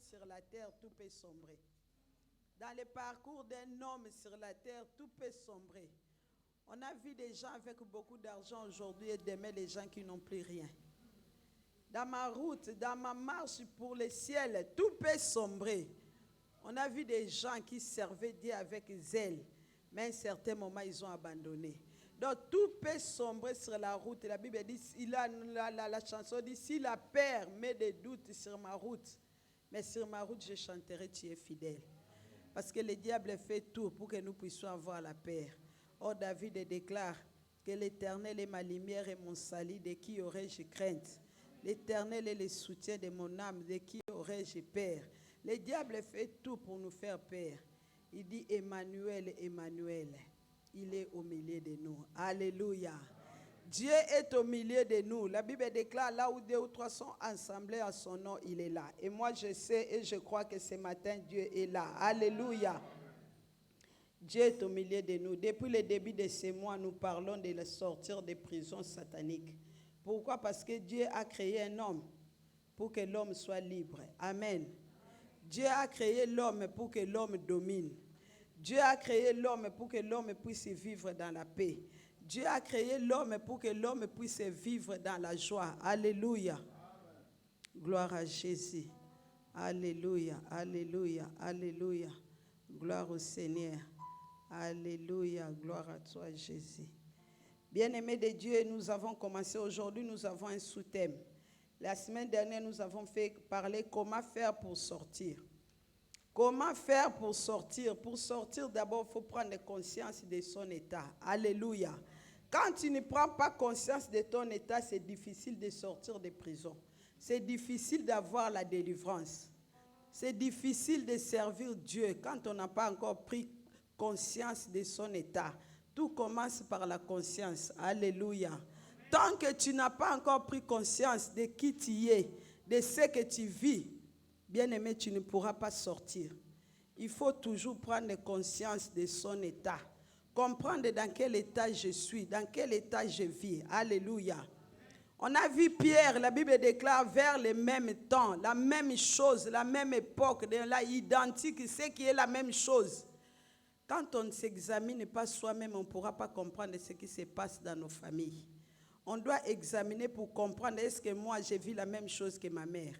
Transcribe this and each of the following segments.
sur la terre, tout peut sombrer. Dans le parcours d'un homme sur la terre, tout peut sombrer. On a vu des gens avec beaucoup d'argent aujourd'hui et demain les gens qui n'ont plus rien. Dans ma route, dans ma marche pour le ciel, tout peut sombrer. On a vu des gens qui servaient Dieu avec zèle, mais à un certain moment, ils ont abandonné. Donc, tout peut sombrer sur la route. La Bible dit, la chanson dit, si la peur met des doutes sur ma route, mais sur ma route, je chanterai, tu es fidèle. Parce que le diable fait tout pour que nous puissions avoir la paix. Oh, David déclare que l'Éternel est ma lumière et mon salut, de qui aurais-je crainte? L'Éternel est le soutien de mon âme, de qui aurais-je peur? Le diable fait tout pour nous faire peur. Il dit Emmanuel, Emmanuel, il est au milieu de nous. Alléluia. Dieu est au milieu de nous. La Bible déclare là où 2 ou 3 sont assemblés à son nom, il est là. Et moi je sais et je crois que ce matin Dieu est là. Alléluia. Dieu est au milieu de nous. Depuis le début de ce mois, nous parlons de la sortir des prisons sataniques. Pourquoi? Parce que Dieu a créé un homme pour que l'homme soit libre. Amen. Dieu a créé l'homme pour que l'homme domine. Dieu a créé l'homme pour que l'homme puisse vivre dans la paix. Dieu a créé l'homme pour que l'homme puisse vivre dans la joie. Alléluia. Gloire à Jésus. Alléluia, alléluia, alléluia. Gloire au Seigneur. Alléluia, gloire à toi Jésus. Bien-aimés de Dieu, nous avons commencé aujourd'hui, nous avons un sous-thème. La semaine dernière, nous avons parler comment faire pour sortir. Comment faire pour sortir? Pour sortir, d'abord, il faut prendre conscience de son état. Alléluia. Quand tu ne prends pas conscience de ton état, c'est difficile de sortir de prison. C'est difficile d'avoir la délivrance. C'est difficile de servir Dieu quand on n'a pas encore pris conscience de son état. Tout commence par la conscience. Alléluia. Tant que tu n'as pas encore pris conscience de qui tu es, de ce que tu vis, bien-aimé, tu ne pourras pas sortir. Il faut toujours prendre conscience de son état. Comprendre dans quel état je suis, dans quel état je vis. Alléluia. On a vu Pierre, la Bible déclare vers le même temps, la même chose, la même époque, identique, ce qui est la même chose. Quand on ne s'examine pas soi-même, on ne pourra pas comprendre ce qui se passe dans nos familles. On doit examiner pour comprendre, est-ce que moi je vis la même chose que ma mère?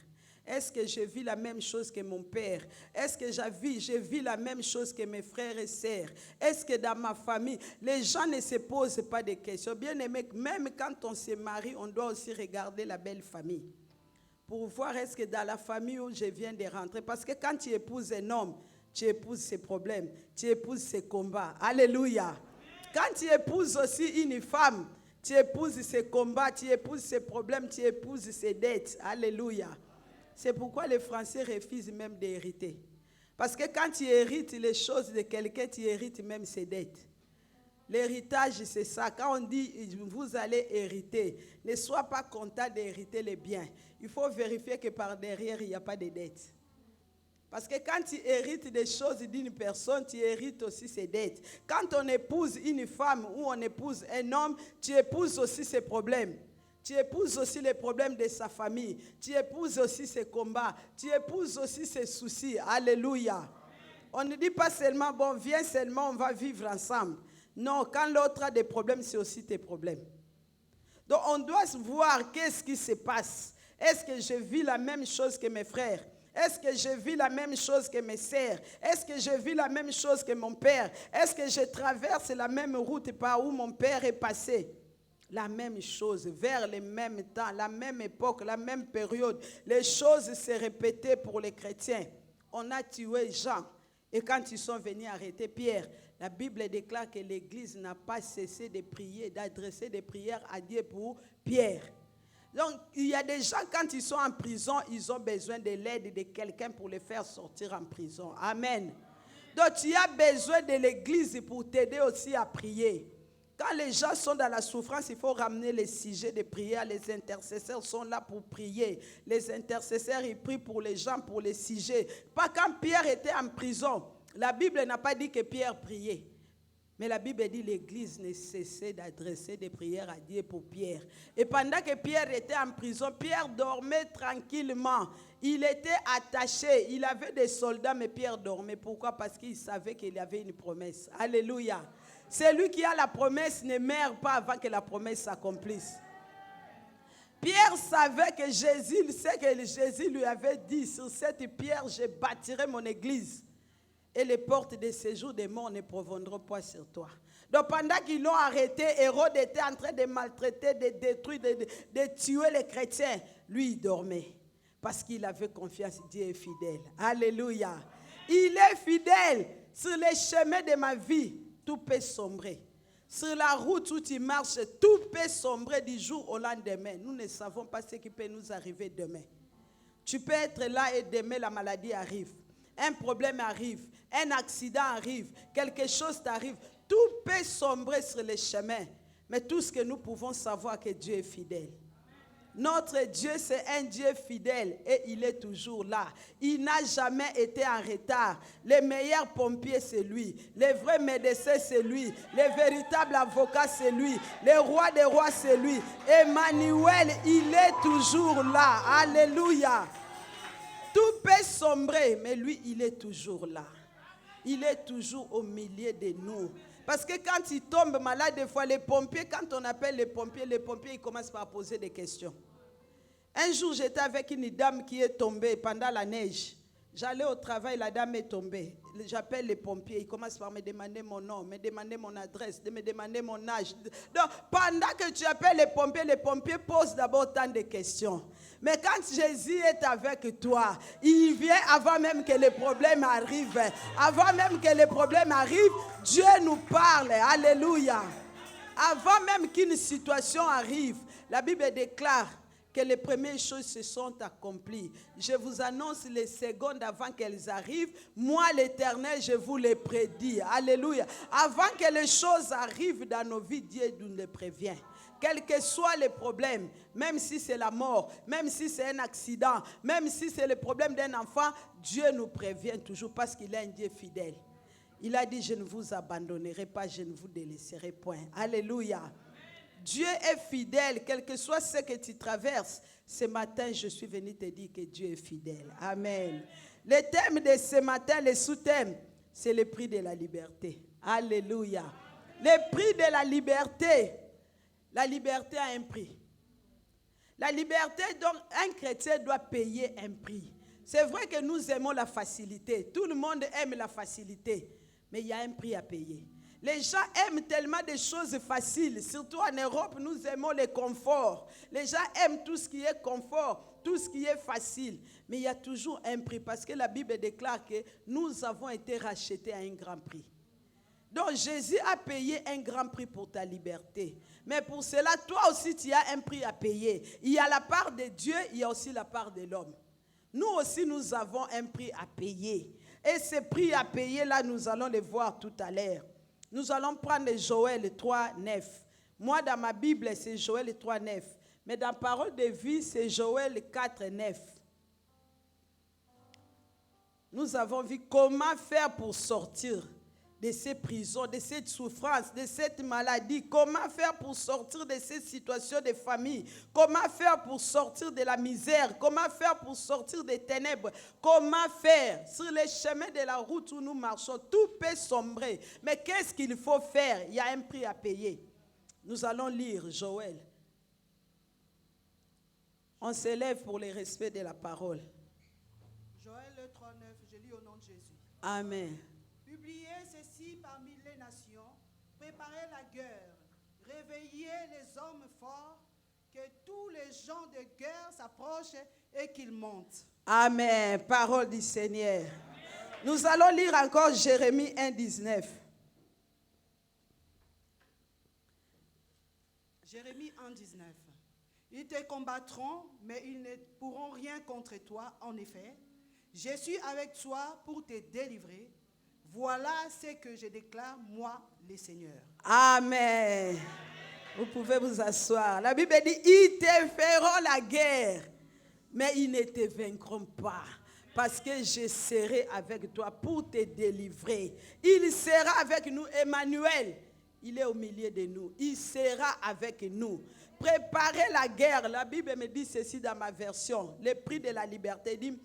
Est-ce que je vis la même chose que mon père? Est-ce que je vis la même chose que mes frères et sœurs? Est-ce que dans ma famille, les gens ne se posent pas de questions? Bien aimé, même quand on se marie, on doit aussi regarder la belle famille. Pour voir est-ce que dans la famille où je viens de rentrer. Parce que quand tu épouses un homme, tu épouses ses problèmes, tu épouses ses combats. Alléluia. Quand tu épouses aussi une femme, tu épouses ses combats, tu épouses ses problèmes, tu épouses ses dettes. Alléluia. C'est pourquoi les Français refusent même d'hériter. Parce que quand tu hérites les choses de quelqu'un, tu hérites même ses dettes. L'héritage, c'est ça. Quand on dit vous allez hériter, ne sois pas content d'hériter les biens. Il faut vérifier que par derrière, il n'y a pas de dettes. Parce que quand tu hérites des choses d'une personne, tu hérites aussi ses dettes. Quand on épouse une femme ou on épouse un homme, tu épouses aussi ses problèmes. Tu épouses aussi les problèmes de sa famille. Tu épouses aussi ses combats. Tu épouses aussi ses soucis. Alléluia. On ne dit pas seulement, bon, viens seulement, on va vivre ensemble. Non, quand l'autre a des problèmes, c'est aussi tes problèmes. Donc, on doit voir qu'est-ce qui se passe. Est-ce que je vis la même chose que mes frères? Est-ce que je vis la même chose que mes sœurs? Est-ce que je vis la même chose que mon père? Est-ce que je traverse la même route par où mon père est passé? La même chose, vers le même temps, la même époque, la même période. Les choses se répétaient pour les chrétiens. On a tué Jean. Et quand ils sont venus arrêter Pierre, la Bible déclare que l'Église n'a pas cessé de prier, d'adresser des prières à Dieu pour Pierre. Donc, il y a des gens, quand ils sont en prison, ils ont besoin de l'aide de quelqu'un pour les faire sortir en prison. Amen. Donc, tu as besoin de l'Église pour t'aider aussi à prier. Quand les gens sont dans la souffrance, il faut ramener les sujets de prière. Les intercesseurs sont là pour prier. Les intercesseurs, ils prient pour les gens, pour les sujets. Pas quand Pierre était en prison. La Bible n'a pas dit que Pierre priait. Mais la Bible dit l'église ne cessait d'adresser des prières à Dieu pour Pierre. Et pendant que Pierre était en prison, Pierre dormait tranquillement. Il était attaché. Il avait des soldats, mais Pierre dormait. Pourquoi? Parce qu'il savait qu'il y avait une promesse. Alléluia. Celui qui a la promesse ne meurt pas avant que la promesse s'accomplisse. Pierre savait que Jésus, c'est que Jésus lui avait dit, sur cette pierre, je bâtirai mon église. Et les portes de séjour des morts ne proviendront pas sur toi. Donc pendant qu'ils l'ont arrêté, Hérode était en train de maltraiter, de détruire, de tuer les chrétiens. Lui, il dormait. Parce qu'il avait confiance, Dieu est fidèle. Alléluia. Il est fidèle. Sur les chemins de ma vie, tout peut sombrer. Sur la route où tu marches, tout peut sombrer du jour au lendemain. Nous ne savons pas ce qui peut nous arriver demain. Tu peux être là et demain la maladie arrive. Un problème arrive, un accident arrive, quelque chose t'arrive. Tout peut sombrer sur les chemins. Mais tout ce que nous pouvons savoir, que Dieu est fidèle. Notre Dieu, c'est un Dieu fidèle et il est toujours là. Il n'a jamais été en retard. Le meilleur pompier, c'est lui. Le vrai médecin, c'est lui. Le véritable avocat, c'est lui. Le roi des rois, c'est lui. Emmanuel, il est toujours là. Alléluia. Tout peut sombrer, mais lui, il est toujours là. Il est toujours au milieu de nous. Parce que quand il tombe malade, des fois, les pompiers, quand on appelle les pompiers, ils commencent par poser des questions. Un jour, j'étais avec une dame qui est tombée pendant la neige. J'allais au travail, la dame est tombée. J'appelle les pompiers, ils commencent par me demander mon nom, me demander mon adresse, me demander mon âge. Donc, pendant que tu appelles les pompiers posent d'abord tant de questions. Mais quand Jésus est avec toi, il vient avant même que les problèmes arrivent. Avant même que les problèmes arrivent, Dieu nous parle. Alléluia. Avant même qu'une situation arrive, la Bible déclare que les premières choses se sont accomplies. Je vous annonce les secondes avant qu'elles arrivent. Moi, l'Éternel, je vous les prédis. Alléluia. Avant que les choses arrivent dans nos vies, Dieu nous les prévient. Quels que soient les problèmes, même si c'est la mort, même si c'est un accident, même si c'est le problème d'un enfant, Dieu nous prévient toujours parce qu'il est un Dieu fidèle. Il a dit, je ne vous abandonnerai pas, je ne vous délaisserai point. Alléluia. Dieu est fidèle, quel que soit ce que tu traverses. Ce matin, je suis venu te dire que Dieu est fidèle. Amen. Le thème de ce matin, le sous-thème, c'est le prix de la liberté. Alléluia. Le prix de la liberté. La liberté a un prix. La liberté, donc, un chrétien doit payer un prix. C'est vrai que nous aimons la facilité. Tout le monde aime la facilité. Mais il y a un prix à payer. Les gens aiment tellement des choses faciles. Surtout en Europe, nous aimons le confort. Les gens aiment tout ce qui est confort, tout ce qui est facile. Mais il y a toujours un prix. Parce que la Bible déclare que nous avons été rachetés à un grand prix. Donc Jésus a payé un grand prix pour ta liberté. Mais pour cela, toi aussi, tu as un prix à payer. Il y a la part de Dieu, il y a aussi la part de l'homme. Nous aussi, nous avons un prix à payer. Et ce prix à payer, là, nous allons le voir tout à l'heure. Nous allons prendre Joël 3, 9. Moi, dans ma Bible, c'est Joël 3, 9. Mais dans Parole de vie, c'est Joël 4, 9. Nous avons vu comment faire pour sortir de ces prisons, de cette souffrance, de cette maladie. Comment faire pour sortir de ces situations de famille. Comment faire pour sortir de la misère. Comment faire pour sortir des ténèbres. Comment faire sur les chemins de la route où nous marchons. Tout peut sombrer. Mais qu'est-ce qu'il faut faire? Il y a un prix à payer. Nous allons lire Joël. On s'élève pour le respect de la parole. Joël 3, 9, je lis au nom de Jésus. Amen. Publiez ceci parmi les nations, préparez la guerre, réveillez les hommes forts, que tous les gens de guerre s'approchent et qu'ils montent. Amen. Parole du Seigneur. Amen. Nous allons lire encore Jérémie 1, 19. Jérémie 1, 19. Ils te combattront, mais ils ne pourront rien contre toi. En effet, je suis avec toi pour te délivrer. Voilà ce que je déclare, moi, le Seigneur. Amen. Vous pouvez vous asseoir. La Bible dit, ils te feront la guerre, mais ils ne te vaincront pas. parce que je serai avec toi pour te délivrer. Il sera avec nous, Emmanuel. Il est au milieu de nous. Il sera avec nous. Préparez la guerre. La Bible me dit ceci dans ma version. Le prix de la liberté dit,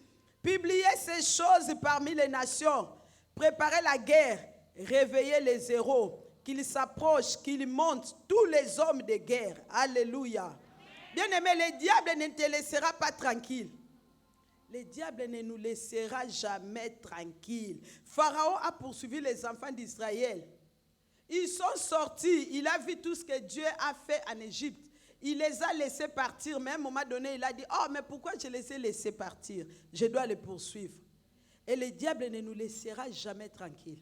publiez ces choses parmi les nations. Préparez la guerre. Réveillez les héros. Qu'ils s'approchent, qu'ils montent, tous les hommes de guerre. Alléluia. Bien-aimé, le diable ne te laissera pas tranquille. Le diable ne nous laissera jamais tranquille. Pharaon a poursuivi les enfants d'Israël. Ils sont sortis. Il a vu tout ce que Dieu a fait en Égypte. Il les a laissés partir. Mais à un moment donné, il a dit, oh, mais pourquoi je les ai laissés partir? Je dois les poursuivre. Et le diable ne nous laissera jamais tranquille.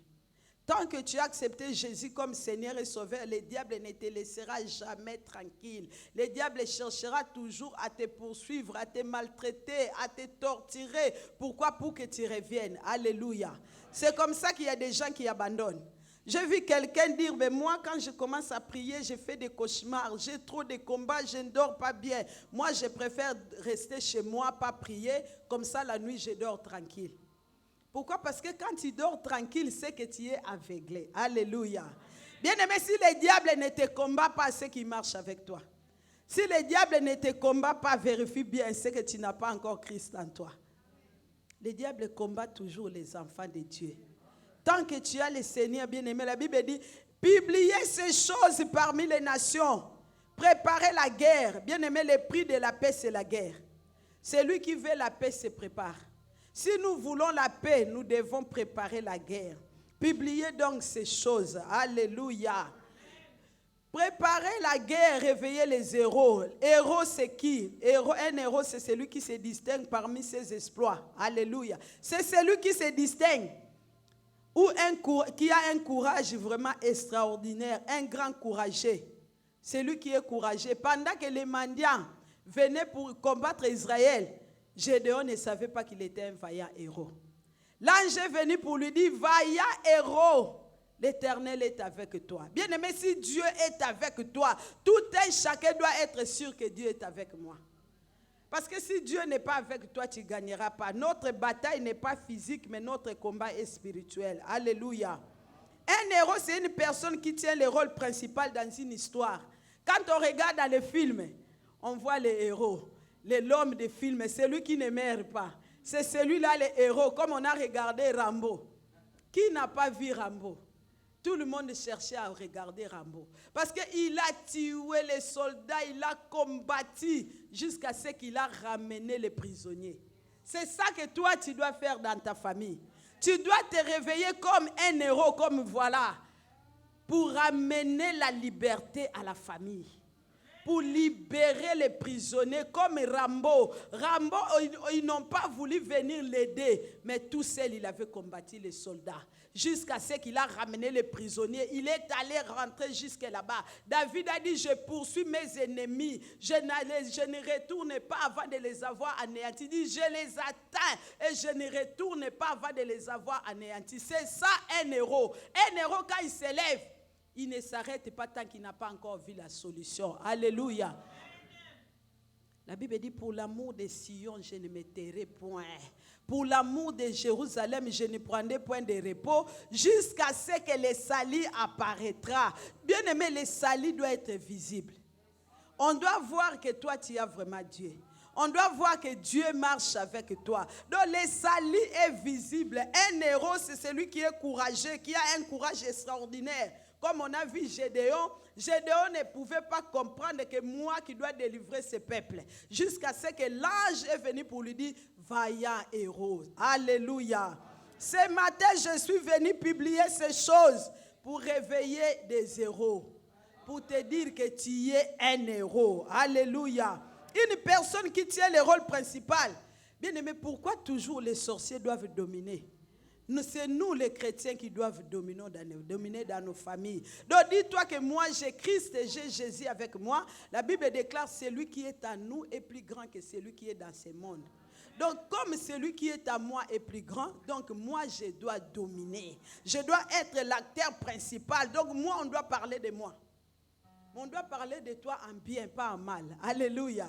Tant que tu as accepté Jésus comme Seigneur et Sauveur, le diable ne te laissera jamais tranquille. Le diable cherchera toujours à te poursuivre, à te maltraiter, à te torturer. Pourquoi? Pour que tu reviennes. Alléluia. C'est comme ça qu'il y a des gens qui abandonnent. J'ai vu quelqu'un dire, mais moi quand je commence à prier, je fais des cauchemars, j'ai trop de combats, je ne dors pas bien. Moi je préfère rester chez moi, pas prier, comme ça la nuit je dors tranquille. Pourquoi? Parce que quand tu dors tranquille, c'est que tu es aveuglé. Alléluia. Bien-aimé, si le diable ne te combat pas, c'est qu'il marche avec toi. Si le diable ne te combat pas, vérifie bien, c'est que tu n'as pas encore Christ en toi. Le diable combat toujours les enfants de Dieu. Tant que tu as le Seigneur, bien-aimé, la Bible dit, publiez ces choses parmi les nations. Préparez la guerre. Bien-aimé, le prix de la paix, c'est la guerre. Celui qui veut la paix se prépare. Si nous voulons la paix, nous devons préparer la guerre. Publiez donc ces choses. Alléluia. Préparez la guerre, réveillez les héros. Héros, c'est qui? Un héros, c'est celui qui se distingue parmi ses exploits. Alléluia. C'est celui qui se distingue. Ou qui a un courage vraiment extraordinaire, un grand courageux. Celui qui est courageux. Pendant que les mendiants venaient pour combattre Israël, Gédéon ne savait pas qu'il était un vaillant héros. L'ange est venu pour lui dire, vaillant héros, l'Éternel est avec toi. Bien aimé, si Dieu est avec toi, tout un chacun doit être sûr que Dieu est avec moi. Parce que si Dieu n'est pas avec toi, tu ne gagneras pas. Notre bataille n'est pas physique, mais notre combat est spirituel. Alléluia. Un héros, c'est une personne qui tient le rôle principal dans une histoire. Quand on regarde dans les films, on voit les héros. L'homme des films, c'est lui qui ne meurt pas. C'est celui-là, le héros, comme on a regardé Rambo. Qui n'a pas vu Rambo? Tout le monde cherchait à regarder Rambo. Parce qu'il a tué les soldats, il a combattu jusqu'à ce qu'il a ramené les prisonniers. C'est ça que toi, tu dois faire dans ta famille. Tu dois te réveiller comme un héros, comme voilà, pour ramener la liberté à la famille. Pour libérer les prisonniers comme Rambo. Rambo, ils n'ont pas voulu venir l'aider, mais tout seul, il avait combattu les soldats. Jusqu'à ce qu'il a ramené les prisonniers. Il est allé rentrer jusque là-bas. David a dit, je poursuis mes ennemis. Je ne retourne pas avant de les avoir anéantis. Il dit, je les atteins et je ne retourne pas avant de les avoir anéantis. C'est ça un héros. Un héros, quand il s'élève, il ne s'arrête pas tant qu'il n'a pas encore vu la solution. Alléluia. La Bible dit, pour l'amour de Sion, je ne me tairai point. Pour l'amour de Jérusalem, je ne prendrai point de repos jusqu'à ce que le salut apparaîtra. Bien aimé, le salut doit être visible. On doit voir que toi, tu as vraiment Dieu. On doit voir que Dieu marche avec toi. Donc, le salut est visible. Un héros, c'est celui qui est courageux, qui a un courage extraordinaire. Comme on a vu Gédéon, Gédéon ne pouvait pas comprendre que moi qui dois délivrer ce peuple. Jusqu'à ce que l'ange est venu pour lui dire, vaillant héros. Alléluia. Ce matin, je suis venu publier ces choses pour réveiller des héros. Pour te dire que tu es un héros. Alléluia. Une personne qui tient le rôle principal. Bien aimé, pourquoi toujours les sorciers doivent dominer? C'est nous les chrétiens qui doivent dominer dans nos familles. Donc dis-toi que moi j'ai Christ et j'ai Jésus avec moi. La Bible déclare celui qui est en nous est plus grand que celui qui est dans ce monde. Donc comme celui qui est à moi est plus grand, donc moi je dois dominer. Je dois être l'acteur principal. Donc moi on doit parler de moi. On doit parler de toi en bien, pas en mal. Alléluia.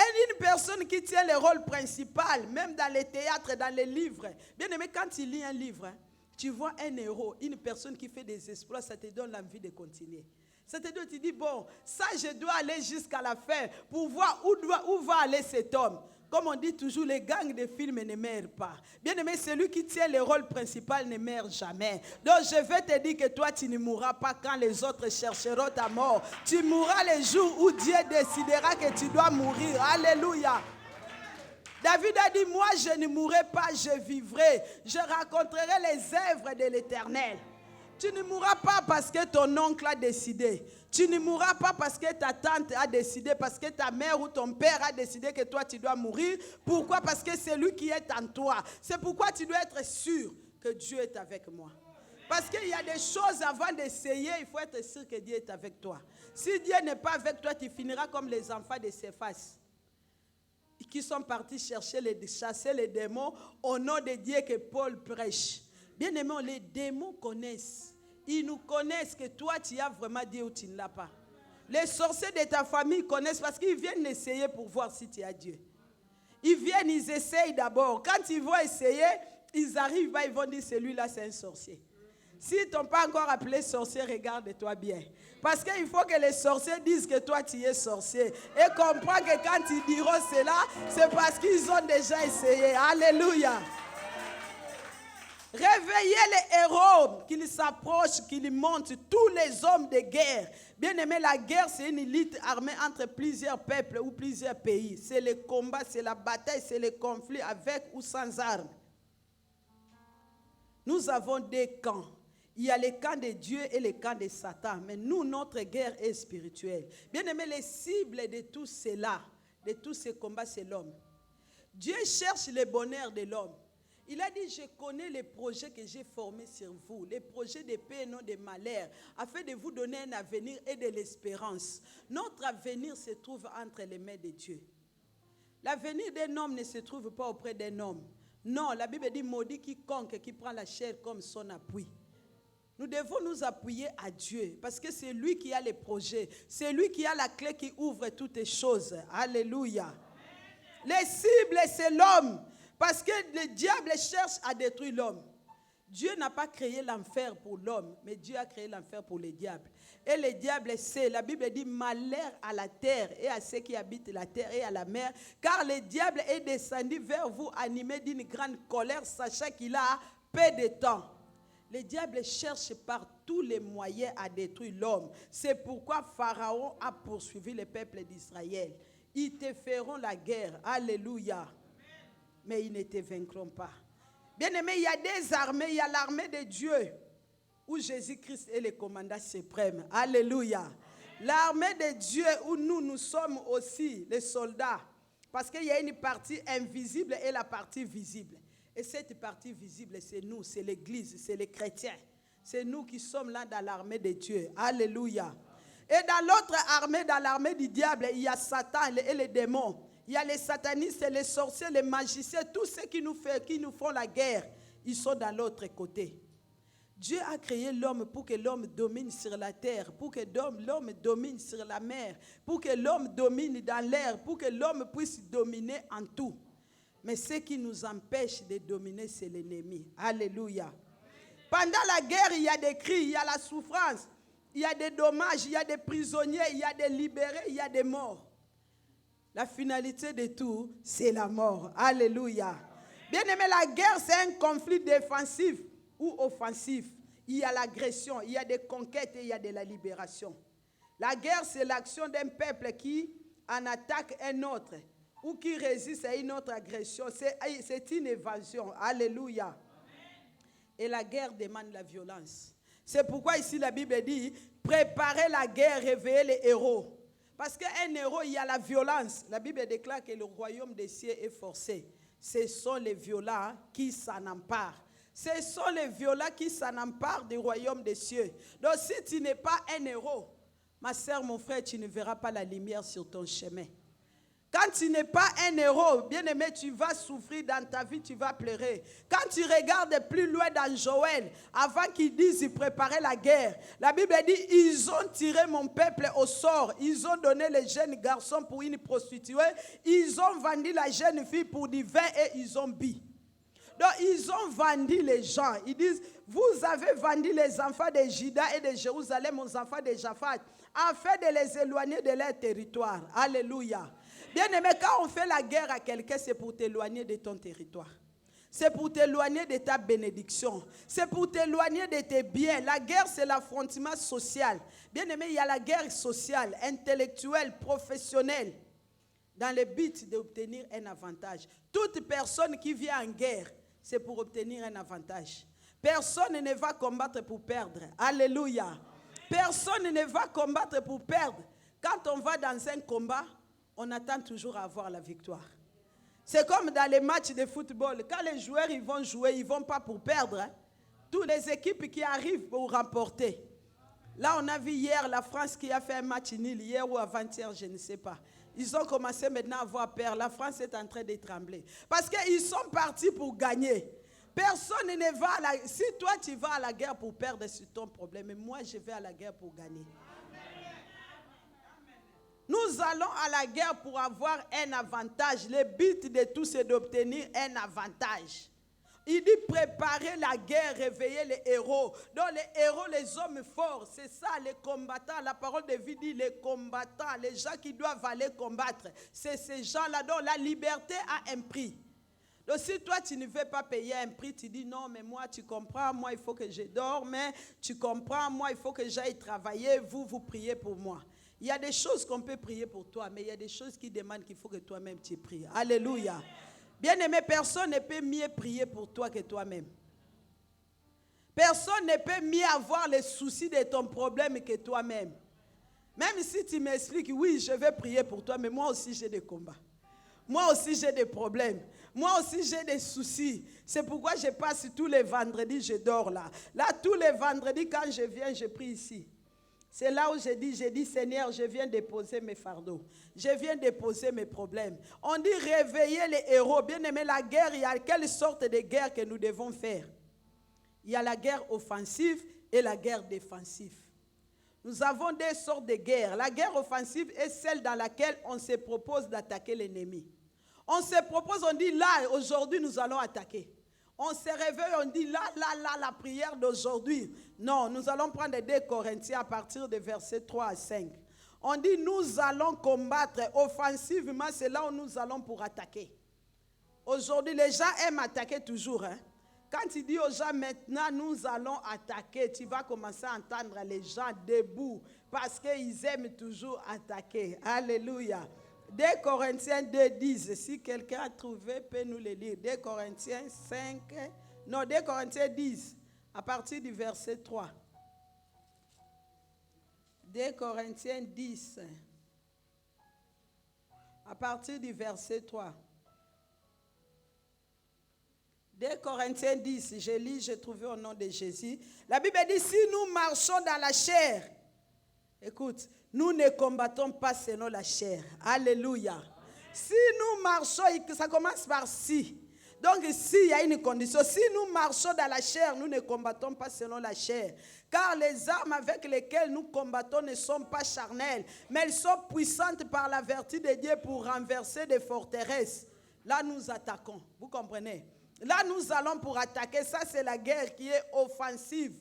Et une personne qui tient le rôle principal, même dans les théâtres, dans les livres. Bien aimé, quand tu lis un livre, hein, tu vois un héros, une personne qui fait des exploits, ça te donne l'envie de continuer. Ça te donne, tu dis, bon, ça je dois aller jusqu'à la fin pour voir où va aller cet homme. Comme on dit toujours, les gangs de films ne meurent pas. Bien aimé, celui qui tient le rôle principal ne meurt jamais. Donc je vais te dire que toi, tu ne mourras pas quand les autres chercheront ta mort. Tu mourras le jour où Dieu décidera que tu dois mourir. Alléluia. David a dit, moi je ne mourrai pas, je vivrai. Je raconterai les œuvres de l'Éternel. Tu ne mourras pas parce que ton oncle a décidé. Tu ne mourras pas parce que ta tante a décidé, parce que ta mère ou ton père a décidé que toi tu dois mourir. Pourquoi? Parce que c'est lui qui est en toi. C'est pourquoi tu dois être sûr que Dieu est avec moi. Parce qu'il y a des choses avant d'essayer, il faut être sûr que Dieu est avec toi. Si Dieu n'est pas avec toi, tu finiras comme les enfants de Céphas, qui sont partis chasser les démons au nom de Dieu que Paul prêche. Bien aimé, les démons connaissent. Ils nous connaissent que toi, tu as vraiment Dieu ou tu ne l'as pas. Les sorciers de ta famille connaissent parce qu'ils viennent essayer pour voir si tu as Dieu. Ils viennent, ils essayent d'abord. Quand ils vont essayer, ils arrivent, ils vont dire, celui-là, c'est un sorcier. S'ils ne t'ont pas encore appelé sorcier, regarde-toi bien. Parce qu'il faut que les sorciers disent que toi, tu es sorcier. Et comprends que quand ils diront cela, c'est parce qu'ils ont déjà essayé. Alléluia. Réveillez les héros, qu'ils s'approchent, qu'ils montent, tous les hommes de guerre. Bien aimé, la guerre, c'est une lutte armée entre plusieurs peuples ou plusieurs pays. C'est le combat, c'est la bataille, c'est le conflit avec ou sans armes. Nous avons deux camps. Il y a le camp de Dieu et le camp de Satan. Mais nous, notre guerre est spirituelle. Bien aimé, les cibles de tout cela, de tous ces combats, c'est l'homme. Dieu cherche le bonheur de l'homme. Il a dit, je connais les projets que j'ai formés sur vous, les projets de paix et non de malheur, afin de vous donner un avenir et de l'espérance. Notre avenir se trouve entre les mains de Dieu. L'avenir d'un homme ne se trouve pas auprès d'un homme. Non, la Bible dit, maudit quiconque qui prend la chair comme son appui. Nous devons nous appuyer à Dieu, parce que c'est lui qui a les projets. C'est lui qui a la clé qui ouvre toutes les choses. Alléluia. Les cibles, c'est l'homme. Parce que le diable cherche à détruire l'homme. Dieu n'a pas créé l'enfer pour l'homme, mais Dieu a créé l'enfer pour le diable. Et le diable sait, la Bible dit, malheur à la terre et à ceux qui habitent la terre et à la mer, car le diable est descendu vers vous animé d'une grande colère, sachant qu'il a peu de temps. Le diable cherche par tous les moyens à détruire l'homme. C'est pourquoi Pharaon a poursuivi le peuple d'Israël. Ils te feront la guerre. Alléluia. Mais ils ne te vaincront pas. Bien aimé, il y a des armées, il y a l'armée de Dieu, où Jésus-Christ est le commandant suprême. Alléluia. L'armée de Dieu, où nous sommes aussi les soldats. Parce qu'il y a une partie invisible et la partie visible. Et cette partie visible, c'est nous, c'est l'église, c'est les chrétiens. C'est nous qui sommes là dans l'armée de Dieu. Alléluia. Et dans l'autre armée, dans l'armée du diable, il y a Satan et les démons. Il y a les satanistes, les sorciers, les magiciens, tous ceux qui nous font la guerre. Ils sont dans l'autre côté. Dieu a créé l'homme pour que l'homme domine sur la terre, pour que l'homme domine sur la mer, pour que l'homme domine dans l'air, pour que l'homme puisse dominer en tout. Mais ce qui nous empêche de dominer, c'est l'ennemi. Alléluia. Pendant la guerre, il y a des cris, il y a la souffrance, il y a des dommages, il y a des prisonniers, il y a des libérés, il y a des morts. La finalité de tout, c'est la mort. Alléluia. Bien aimé, la guerre, c'est un conflit défensif ou offensif. Il y a l'agression, il y a des conquêtes et il y a de la libération. La guerre, c'est l'action d'un peuple qui en attaque un autre ou qui résiste à une autre agression. C'est une évasion. Alléluia. Et la guerre demande la violence. C'est pourquoi ici la Bible dit, préparez la guerre, réveillez les héros. Parce qu'un héros, il y a la violence. La Bible déclare que le royaume des cieux est forcé. Ce sont les violents qui s'en emparent. Ce sont les violents qui s'en emparent du royaume des cieux. Donc si tu n'es pas un héros, ma soeur, mon frère, tu ne verras pas la lumière sur ton chemin. Quand tu n'es pas un héros, bien-aimé, tu vas souffrir dans ta vie, tu vas pleurer. Quand tu regardes plus loin dans Joël, avant qu'ils disent ils préparaient la guerre, la Bible dit, ils ont tiré mon peuple au sort. Ils ont donné les jeunes garçons pour une prostituée. Ils ont vendu la jeune fille pour du vin et ils ont bu. Donc, ils ont vendu les gens. Ils disent, vous avez vendu les enfants de Juda et de Jérusalem aux enfants de Japhat, afin de les éloigner de leur territoire. Alléluia. Bien-aimé, quand on fait la guerre à quelqu'un, c'est pour t'éloigner de ton territoire. C'est pour t'éloigner de ta bénédiction. C'est pour t'éloigner de tes biens. La guerre, c'est l'affrontement social. Bien-aimé, il y a la guerre sociale, intellectuelle, professionnelle, dans le but d'obtenir un avantage. Toute personne qui vient en guerre, c'est pour obtenir un avantage. Personne ne va combattre pour perdre. Alléluia. Personne ne va combattre pour perdre. Quand on va dans un combat, on attend toujours à avoir la victoire. C'est comme dans les matchs de football. Quand les joueurs ils vont jouer, ils ne vont pas pour perdre. Hein. Toutes les équipes qui arrivent pour remporter. Là, on a vu hier la France qui a fait un match nul, hier ou avant-hier, je ne sais pas. Ils ont commencé maintenant à avoir peur. La France est en train de trembler. Parce qu'ils sont partis pour gagner. Personne ne va à la guerre. Si toi, tu vas à la guerre pour perdre, c'est ton problème. Mais moi, je vais à la guerre pour gagner. Nous allons à la guerre pour avoir un avantage. Le but de tout, c'est d'obtenir un avantage. Il dit préparer la guerre, réveiller les héros. Donc les héros, les hommes forts, c'est ça, les combattants. La parole de vie dit les combattants, les gens qui doivent aller combattre. C'est ces gens-là dont la liberté a un prix. Donc si toi tu ne veux pas payer un prix, tu dis non mais moi tu comprends, moi il faut que je dorme, tu comprends, moi il faut que j'aille travailler, vous priez pour moi. Il y a des choses qu'on peut prier pour toi, mais il y a des choses qui demandent qu'il faut que toi-même tu pries. Alléluia. Bien-aimé, personne ne peut mieux prier pour toi que toi-même. Personne ne peut mieux avoir les soucis de ton problème que toi-même. Même si tu m'expliques, oui, je vais prier pour toi, mais moi aussi j'ai des combats. Moi aussi j'ai des problèmes. Moi aussi j'ai des soucis. C'est pourquoi je passe tous les vendredis, je dors là. Là, tous les vendredis, quand je viens, je prie ici. C'est là où je dis, Seigneur, je viens déposer mes fardeaux. Je viens déposer mes problèmes. On dit réveiller les héros. Bien aimé, la guerre, il y a quelle sorte de guerre que nous devons faire? Il y a la guerre offensive et la guerre défensive. Nous avons deux sortes de guerres. La guerre offensive est celle dans laquelle on se propose d'attaquer l'ennemi. On se propose, on dit là, aujourd'hui, nous allons attaquer. On se réveille, on dit là, la prière d'aujourd'hui. Non, nous allons prendre 2 Corinthiens à partir de versets 3 à 5. On dit nous allons combattre offensivement, c'est là où nous allons pour attaquer. Aujourd'hui, les gens aiment attaquer toujours. Hein? Quand tu dis aux gens maintenant nous allons attaquer, tu vas commencer à entendre les gens debout parce qu'ils aiment toujours attaquer. Alléluia. 2 Corinthiens 2:10, si quelqu'un a trouvé, peut nous le lire. 2 Corinthiens 5, non, 2 Corinthiens 10, à partir du verset 3. 2 Corinthiens 10, à partir du verset 3. 2 Corinthiens 10, je lis, j'ai trouvé au nom de Jésus. La Bible dit, si nous marchons dans la chair, écoute, nous ne combattons pas selon la chair. Alléluia. Si nous marchons, ça commence par si. Donc ici, il y a une condition. Si nous marchons dans la chair, nous ne combattons pas selon la chair. Car les armes avec lesquelles nous combattons ne sont pas charnelles, mais elles sont puissantes par la vertu de Dieu pour renverser des forteresses. Là, nous attaquons. Vous comprenez? Là, nous allons pour attaquer. Ça, c'est la guerre qui est offensive.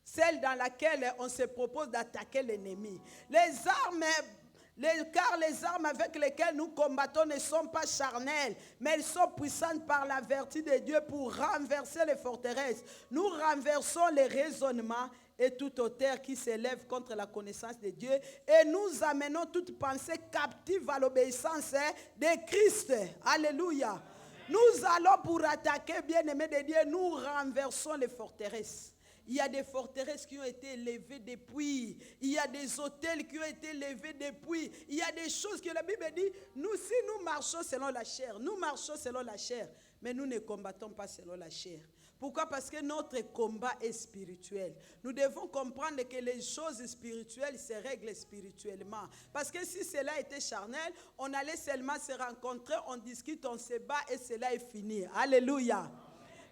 Celle dans laquelle on se propose d'attaquer l'ennemi. Car les armes avec lesquelles nous combattons ne sont pas charnelles, mais elles sont puissantes par la vertu de Dieu pour renverser les forteresses. Nous renversons les raisonnements et toute hauteur qui s'élève contre la connaissance de Dieu et nous amenons toute pensée captive à l'obéissance de Christ. Alléluia. Nous allons pour attaquer, bien-aimés de Dieu, nous renversons les forteresses. Il y a des forteresses qui ont été élevées depuis. Il y a des hôtels qui ont été élevés depuis. Il y a des choses que la Bible dit, si nous marchons selon la chair, nous marchons selon la chair. Mais nous ne combattons pas selon la chair. Pourquoi? Parce que notre combat est spirituel. Nous devons comprendre que les choses spirituelles se règlent spirituellement. Parce que si cela était charnel, on allait seulement se rencontrer, on discute, on se bat et cela est fini. Alléluia.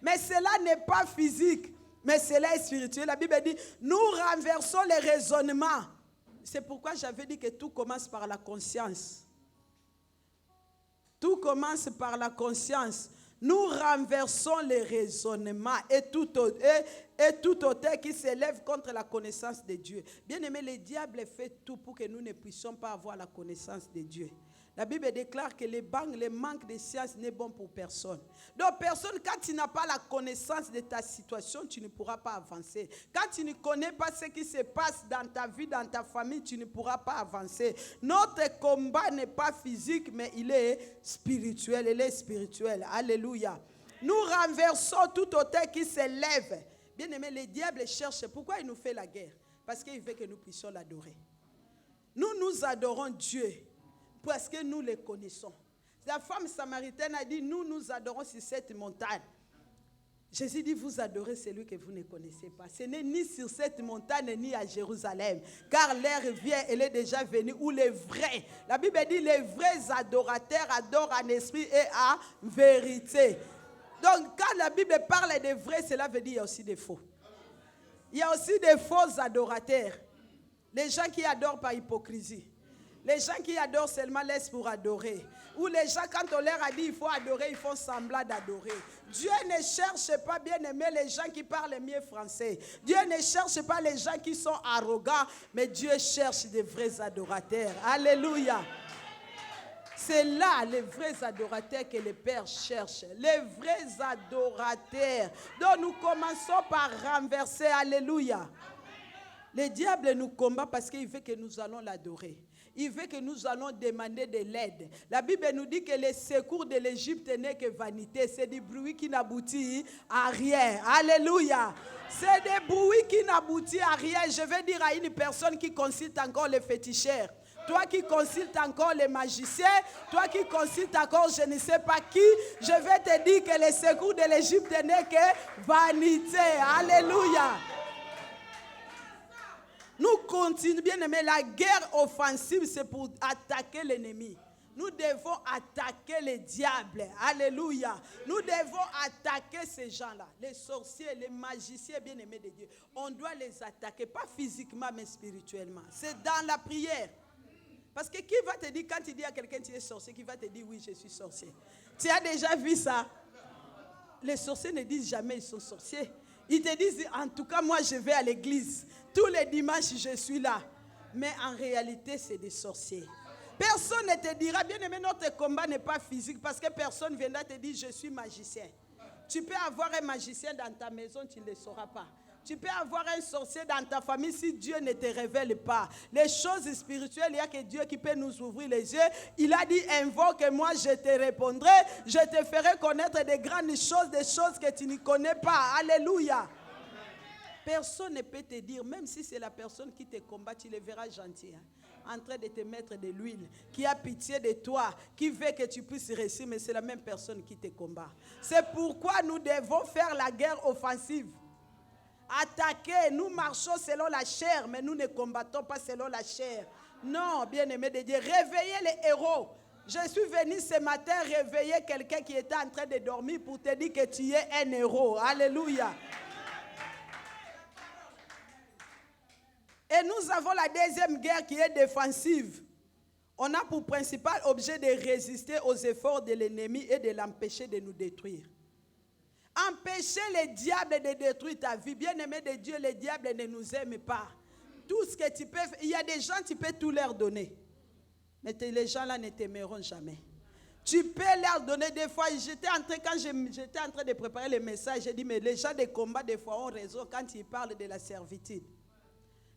Mais cela n'est pas physique, mais cela est spirituel. La Bible dit, nous renversons les raisonnements. C'est pourquoi j'avais dit que tout commence par la conscience. Tout commence par la conscience. Nous renversons les raisonnements et tout auteur qui s'élève contre la connaissance de Dieu. Bien aimé, le diable fait tout pour que nous ne puissions pas avoir la connaissance de Dieu. La Bible déclare que le manque de science n'est bon pour personne. Donc personne, quand tu n'as pas la connaissance de ta situation, tu ne pourras pas avancer. Quand tu ne connais pas ce qui se passe dans ta vie, dans ta famille, tu ne pourras pas avancer. Notre combat n'est pas physique, mais il est spirituel. Il est spirituel. Alléluia. Nous renversons tout auteur qui s'élève. Bien aimé, le diable cherche. Pourquoi il nous fait la guerre? Parce qu'il veut que nous puissions l'adorer. Nous adorons Dieu. Parce que nous les connaissons. La femme samaritaine a dit, nous adorons sur cette montagne. Jésus dit, vous adorez celui que vous ne connaissez pas. Ce n'est ni sur cette montagne, ni à Jérusalem. Car l'heure vient, elle est déjà venue, où les vrais, la Bible dit, les vrais adorateurs adorent en esprit et en vérité. Donc, quand la Bible parle des vrais, cela veut dire qu'il y a aussi des faux. Il y a aussi des faux adorateurs. Les gens qui adorent par hypocrisie. Les gens qui adorent seulement laissent pour adorer. Ou les gens, quand on leur a dit il faut adorer, ils font semblant d'adorer. Dieu ne cherche pas, bien aimé, les gens qui parlent mieux français. Dieu ne cherche pas les gens qui sont arrogants, mais Dieu cherche des vrais adorateurs. Alléluia. C'est là les vrais adorateurs que le Père cherche. Les vrais adorateurs. Donc nous commençons par renverser. Alléluia. Le diable nous combat parce qu'il veut que nous allons l'adorer. Il veut que nous allons demander de l'aide. La Bible nous dit que le secours de l'Égypte n'est que vanité. C'est du bruit qui n'aboutit à rien. Alléluia. C'est des bruits qui n'aboutissent à rien. Je vais dire à une personne qui consulte encore les féticheurs. Toi qui consultes encore les magiciens, toi qui consultes encore je ne sais pas qui, je vais te dire que le secours de l'Égypte n'est que vanité. Alléluia. Nous continuons, bien aimé, la guerre offensive, c'est pour attaquer l'ennemi. Nous devons attaquer les diables. Alléluia. Nous devons attaquer ces gens-là. Les sorciers, les magiciens, bien aimés de Dieu. On doit les attaquer, pas physiquement, mais spirituellement. C'est dans la prière. Parce que qui va te dire, quand tu dis à quelqu'un tu es sorcier, qui va te dire oui, je suis sorcier? Tu as déjà vu ça? Les sorciers ne disent jamais ils sont sorciers. Ils te disent, en tout cas, moi je vais à l'église. Tous les dimanches, je suis là. Mais en réalité, c'est des sorciers. Personne ne te dira, bien aimé, notre combat n'est pas physique parce que personne viendra te dire, je suis magicien. Tu peux avoir un magicien dans ta maison, tu ne le sauras pas. Tu peux avoir un sorcier dans ta famille si Dieu ne te révèle pas. Les choses spirituelles, il n'y a que Dieu qui peut nous ouvrir les yeux. Il a dit, invoque-moi, je te répondrai. Je te ferai connaître des grandes choses, des choses que tu ne connais pas. Alléluia. Personne ne peut te dire, même si c'est la personne qui te combat, tu le verras gentil, en train de te mettre de l'huile, qui a pitié de toi, qui veut que tu puisses réussir, mais c'est la même personne qui te combat. C'est pourquoi nous devons faire la guerre offensive. Attaquer, nous marchons selon la chair, mais nous ne combattons pas selon la chair. Non, bien-aimé de Dieu, réveillez les héros. Je suis venu ce matin réveiller quelqu'un qui était en train de dormir pour te dire que tu es un héros. Alléluia. Et nous avons la deuxième guerre qui est défensive. On a pour principal objet de résister aux efforts de l'ennemi et de l'empêcher de nous détruire. Empêcher le diable de détruire ta vie. Bien-aimé de Dieu, le diable ne nous aime pas. Tout ce que tu peux, il y a des gens, tu peux tout leur donner. Mais les gens là ne t'aimeront jamais. Tu peux leur donner des fois. Quand j'étais en train de préparer le message, j'ai dit, mais les gens de combat, des fois, ont raison quand ils parlent de la servitude.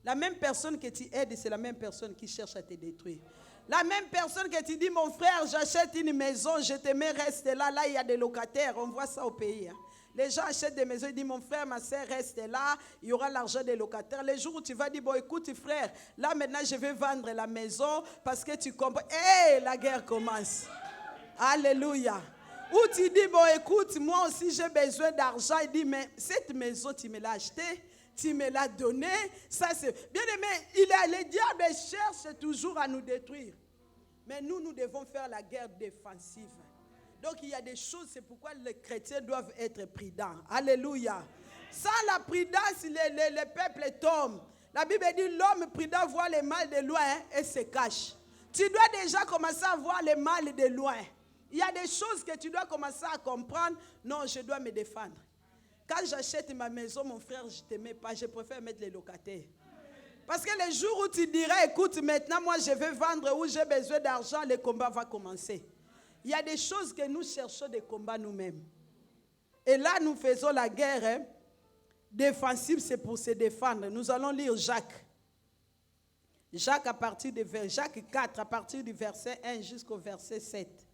La même personne que tu aides, c'est la même personne qui cherche à te détruire. La même personne que tu dis, mon frère, j'achète une maison, je te mets, reste là. Là, il y a des locataires, on voit ça au pays. Les gens achètent des maisons, ils disent, mon frère, ma soeur, reste là, il y aura l'argent des locataires. Les jours où tu vas dire, bon, écoute, frère, là, maintenant, je vais vendre la maison parce que tu comprends. Hé, la guerre commence. Alléluia. Ou tu dis, bon, écoute, moi aussi j'ai besoin d'argent. Il dit, mais cette maison, tu me l'as achetée, tu me l'as donnée. Ça, c'est... Bien aimé, le diable cherche toujours à nous détruire. Mais nous devons faire la guerre défensive. Donc, il y a des choses, c'est pourquoi les chrétiens doivent être prudents. Alléluia. Sans la prudence, le peuple tombe. La Bible dit, l'homme prudent voit le mal de loin et se cache. Tu dois déjà commencer à voir le mal de loin. Il y a des choses que tu dois commencer à comprendre. Non, je dois me défendre. Quand j'achète ma maison, mon frère, je ne te mets pas. Je préfère mettre les locataires. Parce que le jour où tu diras, écoute, maintenant, moi, je vais vendre où j'ai besoin d'argent, le combat va commencer. Il y a des choses que nous cherchons des combats nous-mêmes. Et là, nous faisons la guerre défensive, c'est pour se défendre. Nous allons lire Jacques. Jacques 4, à partir du verset 1 jusqu'au verset 7.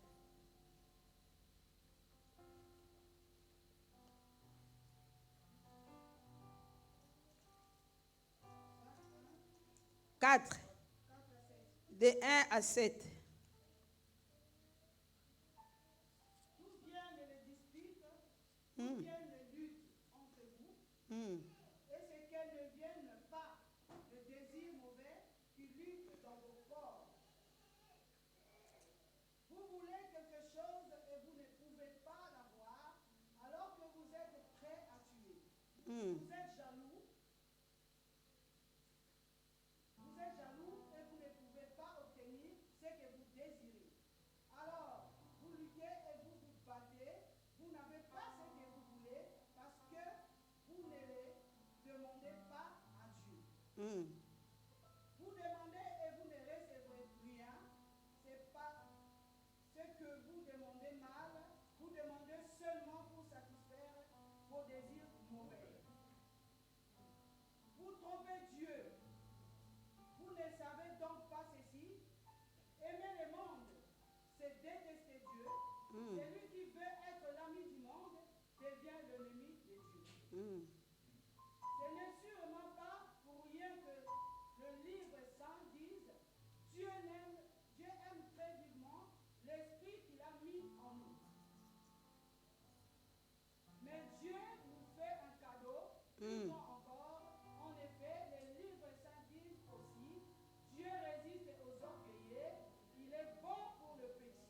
De 1 à 7. D'où viennent les disputes, d'où viennent les luttes entre vous, et c'est qu'elles ne viennent pas de désirs mauvais qui luttent dans vos corps. Vous voulez quelque chose et vous ne pouvez pas l'avoir, alors que vous êtes prêts à tuer. Vous êtes jaloux. Vous êtes jaloux et vous ne pouvez pas obtenir ce que vous désirez. Alors, vous luttez et vous vous battez. Vous n'avez pas ce que vous voulez parce que vous ne le demandez pas à Dieu. Vous demandez et vous ne recevrez rien. Ce n'est pas ce que vous demandez mal. Vous demandez seulement pour satisfaire vos désirs mauvais. Vous trompez Dieu. Vous ne savez donc pas ceci. Aimer le monde, c'est détester Dieu. Celui qui veut être l'ami du monde devient l'ennemi de Dieu. Ce n'est sûrement pas pour rien que le livre saint dise Dieu aime très vivement l'esprit qu'il a mis en nous. Mais Dieu nous fait un cadeau, plus grand encore. En effet, les livres saints disent aussi Dieu résiste aux orgueilleux, il est bon pour le petit.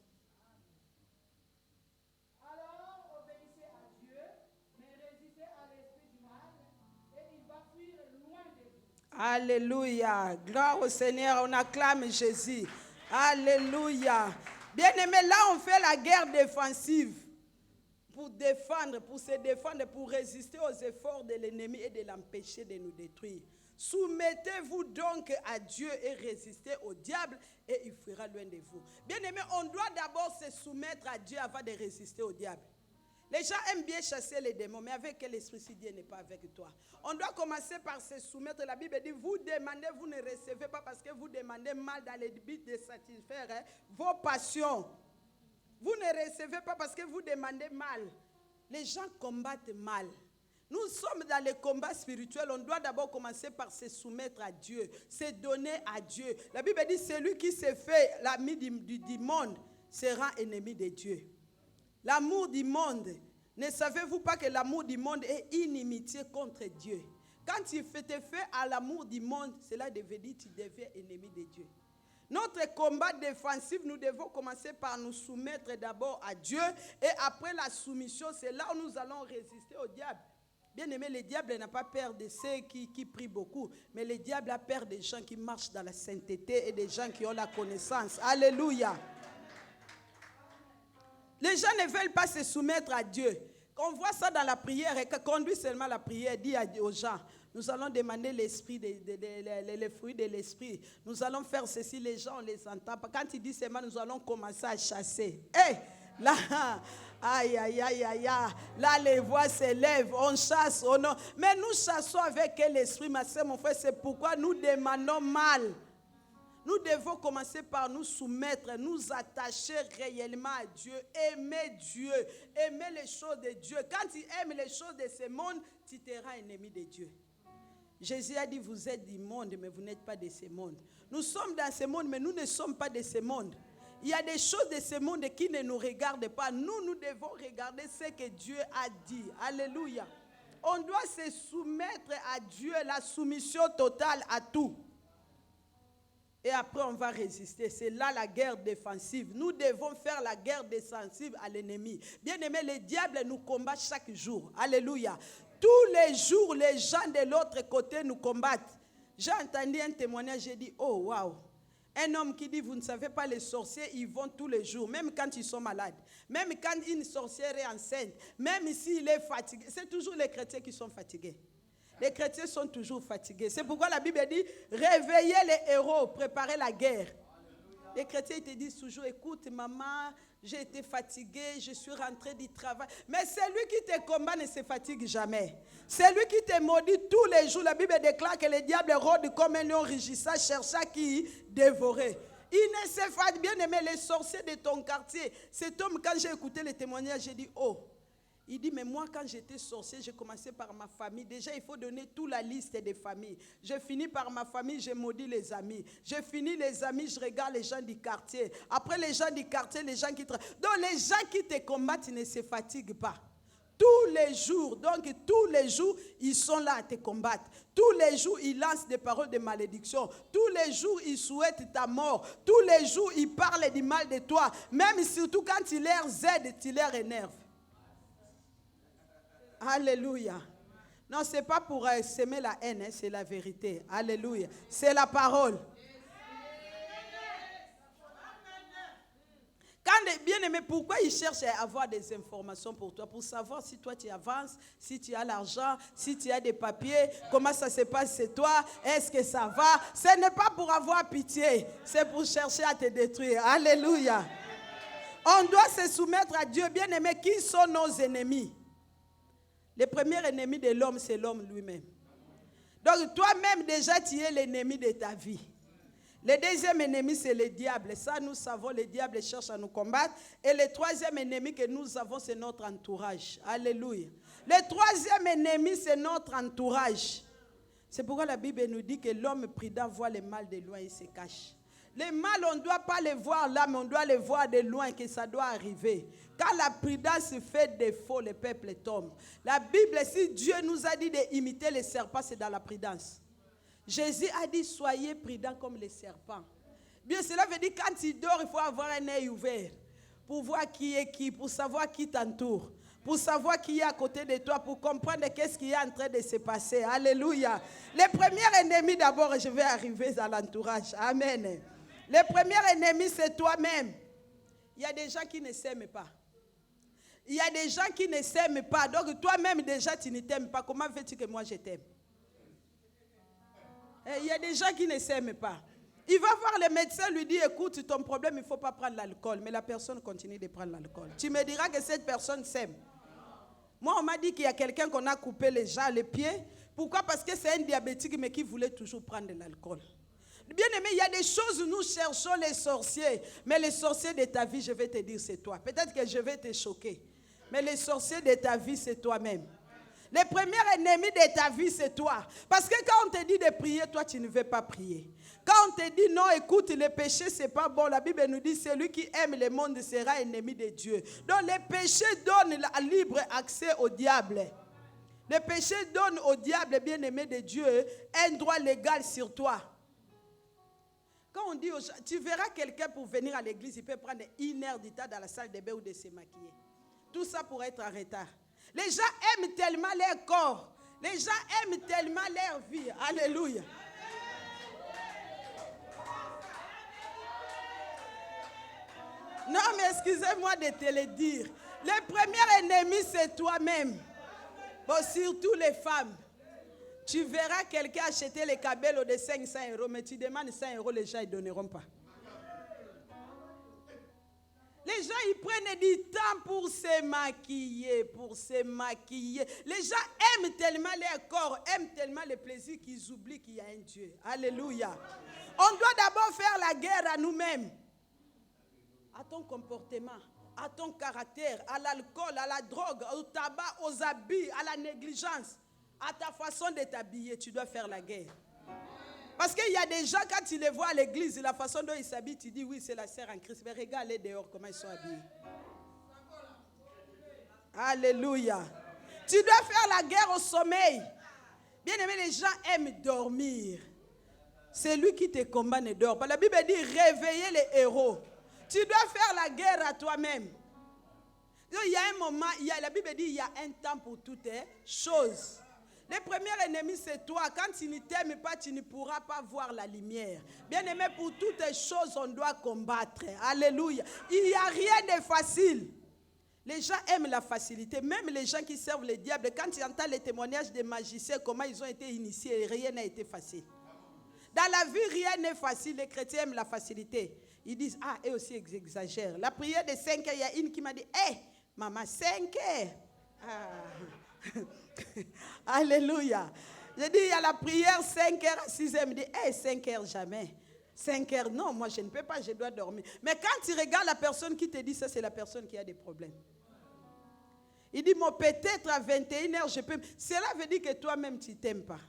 Alors obéissez à Dieu, mais résistez à l'esprit du mal, et il va fuir loin de vous. Alléluia. Gloire au Seigneur. On acclame Jésus. Alléluia. Bien-aimé, là on fait la guerre défensive. Pour défendre, pour se défendre, pour résister aux efforts de l'ennemi et de l'empêcher de nous détruire. Soumettez-vous donc à Dieu et résistez au diable et il fuira loin de vous. Bien-aimé, on doit d'abord se soumettre à Dieu avant de résister au diable. Les gens aiment bien chasser les démons, mais avec quel esprit si Dieu n'est pas avec toi? On doit commencer par se soumettre. La Bible dit, vous demandez, vous ne recevez pas parce que vous demandez mal dans le but de satisfaire vos passions. Vous ne recevez pas parce que vous demandez mal. Les gens combattent mal. Nous sommes dans le combat spirituel. On doit d'abord commencer par se soumettre à Dieu, se donner à Dieu. La Bible dit, celui qui se fait l'ami du monde sera ennemi de Dieu. L'amour du monde, ne savez-vous pas que l'amour du monde est inimitié contre Dieu? Quand tu te fais à l'amour du monde, cela veut dire que tu deviens ennemi de Dieu. Notre combat défensif, nous devons commencer par nous soumettre d'abord à Dieu et après la soumission, c'est là où nous allons résister au diable. Bien aimé, le diable n'a pas peur de ceux qui prient beaucoup, mais le diable a peur des gens qui marchent dans la sainteté et des gens qui ont la connaissance. Alléluia. Les gens ne veulent pas se soumettre à Dieu. On voit ça dans la prière et conduit seulement la prière, dit aux gens, nous allons demander l'esprit, les fruits de l'esprit. Nous allons faire ceci, les gens, on les entend. Quand il dit seulement, nous allons commencer à chasser. Là, aïe, aïe, aïe, aïe, aïe. Là, les voix s'élèvent, on chasse, oh non. Mais nous chassons avec quel esprit, ma soeur, mon frère, c'est pourquoi nous demandons mal. Nous devons commencer par nous soumettre, nous attacher réellement à Dieu, aimer Dieu, aimer les choses de Dieu. Quand tu aimes les choses de ce monde, tu seras ennemi de Dieu. Jésus a dit, vous êtes du monde, mais vous n'êtes pas de ce monde. Nous sommes dans ce monde, mais nous ne sommes pas de ce monde. Il y a des choses de ce monde qui ne nous regardent pas. Nous devons regarder ce que Dieu a dit. Alléluia. On doit se soumettre à Dieu, la soumission totale à tout. Et après, on va résister. C'est là la guerre défensive. Nous devons faire la guerre défensive à l'ennemi. Bien aimé, le diable nous combat chaque jour. Alléluia. Tous les jours, les gens de l'autre côté nous combattent. J'ai entendu un témoignage, j'ai dit, oh, waouh. Un homme qui dit, vous ne savez pas, les sorciers, ils vont tous les jours, même quand ils sont malades. Même quand une sorcière est enceinte, même s'il est fatigué. C'est toujours les chrétiens qui sont fatigués. Les chrétiens sont toujours fatigués. C'est pourquoi la Bible dit, réveillez les héros, préparez la guerre. Les chrétiens ils te disent toujours, écoute maman, j'ai été fatigué, je suis rentré du travail. Mais celui qui te combat ne se fatigue jamais. Celui qui te maudit tous les jours, la Bible déclare que le diable rôde comme un lion rugissant, cherchant qui dévorer. Il ne se fatigue, bien aimé, les sorciers de ton quartier. Cet homme, quand j'ai écouté les témoignages, j'ai dit, oh. Il dit, mais moi, quand j'étais sorcier, j'ai commencé par ma famille. Déjà, il faut donner toute la liste des familles. J'ai fini par ma famille, j'ai maudit les amis. J'ai fini les amis, je regarde les gens du quartier. Après les gens du quartier, les gens qui travaillent. Donc, les gens qui te combattent, ils ne se fatiguent pas. Tous les jours, donc tous les jours, ils sont là à te combattre. Tous les jours, ils lancent des paroles de malédiction. Tous les jours, ils souhaitent ta mort. Tous les jours, ils parlent du mal de toi. Même surtout quand tu leur aides, tu leur énerves. Alléluia. Non, ce n'est pas pour semer la haine, hein, c'est la vérité. Alléluia. C'est la parole. Quand bien aimé, pourquoi ils cherchent à avoir des informations pour toi? Pour savoir si toi tu avances, si tu as l'argent, si tu as des papiers, comment ça se passe chez toi, est-ce que ça va? Ce n'est pas pour avoir pitié, c'est pour chercher à te détruire. Alléluia. On doit se soumettre à Dieu. Bien aimé, qui sont nos ennemis? Le premier ennemi de l'homme, c'est l'homme lui-même. Donc toi-même déjà, tu es l'ennemi de ta vie. Le deuxième ennemi, c'est le diable. Ça, nous savons, le diable cherche à nous combattre. Et le troisième ennemi que nous avons, c'est notre entourage. Alléluia. Le troisième ennemi, c'est notre entourage. C'est pourquoi la Bible nous dit que l'homme prudent voit le mal de loin et se cache. Le mal, on ne doit pas le voir là, mais on doit le voir de loin, que ça doit arriver. Quand la prudence fait défaut, le peuple tombe. La Bible, si Dieu nous a dit d'imiter les serpents, c'est dans la prudence. Jésus a dit, soyez prudents comme les serpents. Bien, cela veut dire quand tu dors, il faut avoir un œil ouvert. Pour voir qui est qui, pour savoir qui t'entoure. Pour savoir qui est à côté de toi, pour comprendre qu'est-ce qui est en train de se passer. Alléluia. Le premier ennemi d'abord, je vais arriver à l'entourage. Amen. Le premier ennemi, c'est toi-même. Il y a des gens qui ne s'aiment pas. Il y a des gens qui ne s'aiment pas. Donc toi-même déjà, tu ne t'aimes pas. Comment veux-tu que moi je t'aime? Il y a des gens qui ne s'aiment pas. Il va voir le médecin, lui dit, écoute, ton problème, il ne faut pas prendre l'alcool. Mais la personne continue de prendre l'alcool. Tu me diras que cette personne s'aime. Moi, on m'a dit qu'il y a quelqu'un qu'on a coupé les gens, les pieds. Pourquoi? Parce que c'est un diabétique, mais qui voulait toujours prendre de l'alcool. Bien aimé, il y a des choses où nous cherchons les sorciers. Mais les sorciers de ta vie, je vais te dire, c'est toi. Peut-être que je vais te choquer. Mais les sorciers de ta vie, c'est toi-même. Le premier ennemi de ta vie, c'est toi. Parce que quand on te dit de prier, toi, tu ne veux pas prier. Quand on te dit non, écoute, le péché, ce n'est pas bon. La Bible nous dit, celui qui aime le monde sera ennemi de Dieu. Donc, le péché donne libre accès au diable. Le péché donne au diable, bien-aimé de Dieu, un droit légal sur toi. Quand on dit, tu verras quelqu'un pour venir à l'église, il peut prendre 1 heure du temps dans la salle de bain ou de se maquiller. Tout ça pour être en retard. Les gens aiment tellement leur corps. Les gens aiment tellement leur vie. Alléluia. Non, mais excusez-moi de te le dire. Le premier ennemi, c'est toi-même. Bon, surtout les femmes. Tu verras quelqu'un acheter les cabellos de 500 €, mais tu demandes 100 €, les gens ne donneront pas. Les gens, ils prennent du temps pour se maquiller, Les gens aiment tellement leur corps, aiment tellement le plaisir qu'ils oublient qu'il y a un Dieu. Alléluia. On doit d'abord faire la guerre à nous-mêmes. À ton comportement, à ton caractère, à l'alcool, à la drogue, au tabac, aux habits, à la négligence, à ta façon de t'habiller. Tu dois faire la guerre. Parce qu'il y a des gens, quand tu les vois à l'église, la façon dont ils s'habillent, tu dis oui, c'est la sœur en Christ. Mais regarde les dehors, comment ils sont habillés. Alléluia. Tu dois faire la guerre au sommeil. Bien aimé, les gens aiment dormir. C'est lui qui te combat, ne dort pas. La Bible dit réveiller les héros. Tu dois faire la guerre à toi-même. Il y a un moment, la Bible dit il y a un temps pour toutes choses. Le premier ennemi, c'est toi. Quand tu ne t'aimes pas, tu ne pourras pas voir la lumière. Bien aimé, pour toutes les choses, on doit combattre. Alléluia. Il n'y a rien de facile. Les gens aiment la facilité. Même les gens qui servent le diable, quand tu entends les témoignages des magiciens, comment ils ont été initiés, rien n'a été facile. Dans la vie, rien n'est facile. Les chrétiens aiment la facilité. Ils disent, ah, eux aussi, ils exagèrent. La prière de 5 heures, il y a une qui m'a dit, hé, maman, 5 heures. Ah. Alléluia. J'ai dit, il y a la prière 5 heures à 6 heures. Elle me dit, hé, 5 heures jamais. 5 heures, non, moi je ne peux pas, je dois dormir. Mais quand tu regardes la personne qui te dit ça, c'est la personne qui a des problèmes. Il dit, moi peut-être à 21 heures, je peux. Cela veut dire que toi-même, tu ne t'aimes pas.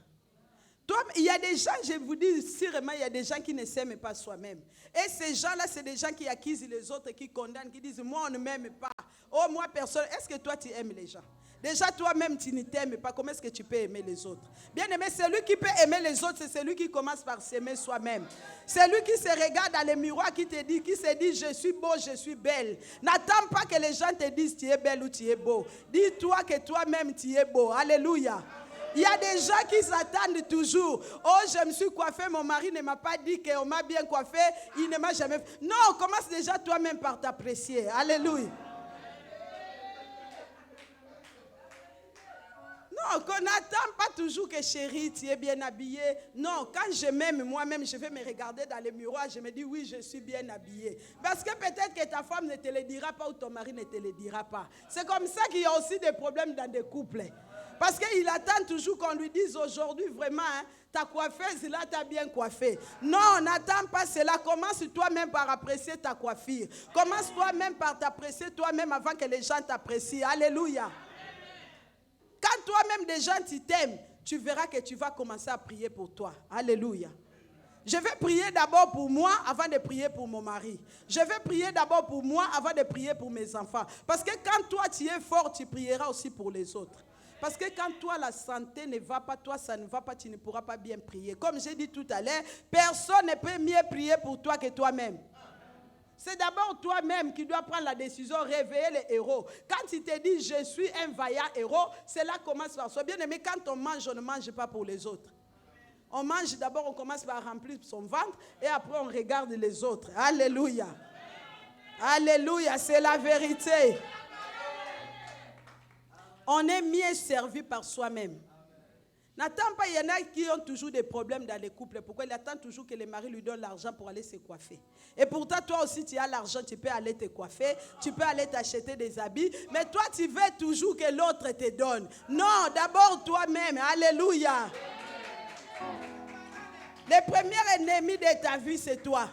Il y a des gens, je vous dis sûrement, il y a des gens qui ne s'aiment pas soi-même. Et ces gens-là, c'est des gens qui accusent les autres, qui condamnent, qui disent, moi, on ne m'aime pas. Oh, moi, personne. Est-ce que toi, tu aimes les gens? Déjà, toi-même, tu ne t'aimes pas. Comment est-ce que tu peux aimer les autres? Bien aimé, celui qui peut aimer les autres, c'est celui qui commence par s'aimer soi-même. Celui qui se regarde dans le miroir, qui te dit, qui se dit, je suis beau, je suis belle. N'attends pas que les gens te disent, tu es belle ou tu es beau. Dis-toi que toi-même, tu es beau. Alléluia. Il y a des gens qui s'attendent toujours. Oh, je me suis coiffée, mon mari ne m'a pas dit qu'on m'a bien coiffée, il ne m'a jamais fait. Non, commence déjà toi-même par t'apprécier. Alléluia. Non, qu'on n'attend pas toujours que chérie, tu es bien habillée. Non, quand je m'aime moi-même, je vais me regarder dans le miroir, je me dis oui, je suis bien habillée. Parce que peut-être que ta femme ne te le dira pas ou ton mari ne te le dira pas. C'est comme ça qu'il y a aussi des problèmes dans des couples. Parce qu'il attend toujours qu'on lui dise aujourd'hui vraiment, hein, ta coiffeuse là t'a bien coiffé. Non, n'attends pas cela. Commence toi-même par apprécier ta coiffure. Commence toi-même par t'apprécier toi-même avant que les gens t'apprécient. Alléluia. Quand toi-même des gens t'aiment, tu verras que tu vas commencer à prier pour toi. Alléluia. Je vais prier d'abord pour moi avant de prier pour mon mari. Je vais prier d'abord pour moi avant de prier pour mes enfants. Parce que quand toi tu es fort, tu prieras aussi pour les autres. Parce que quand toi la santé ne va pas, toi ça ne va pas, tu ne pourras pas bien prier. Comme j'ai dit tout à l'heure, personne ne peut mieux prier pour toi que toi-même. C'est d'abord toi-même qui dois prendre la décision, réveiller les héros. Quand tu te dis, je suis un vaillant héros, cela commence par soi. Bien aimé, quand on ne mange pas pour les autres. On mange d'abord, on commence par remplir son ventre et après on regarde les autres. Alléluia. Alléluia, c'est la vérité. On est mieux servi par soi-même. N'attends pas, il y en a qui ont toujours des problèmes dans les couples. Pourquoi il attend toujours que le mari lui donne l'argent pour aller se coiffer? Et pourtant, toi aussi, tu as l'argent, tu peux aller te coiffer, tu peux aller t'acheter des habits. Mais toi, tu veux toujours que l'autre te donne. Non, d'abord toi-même. Alléluia. Le premier ennemi de ta vie, c'est toi.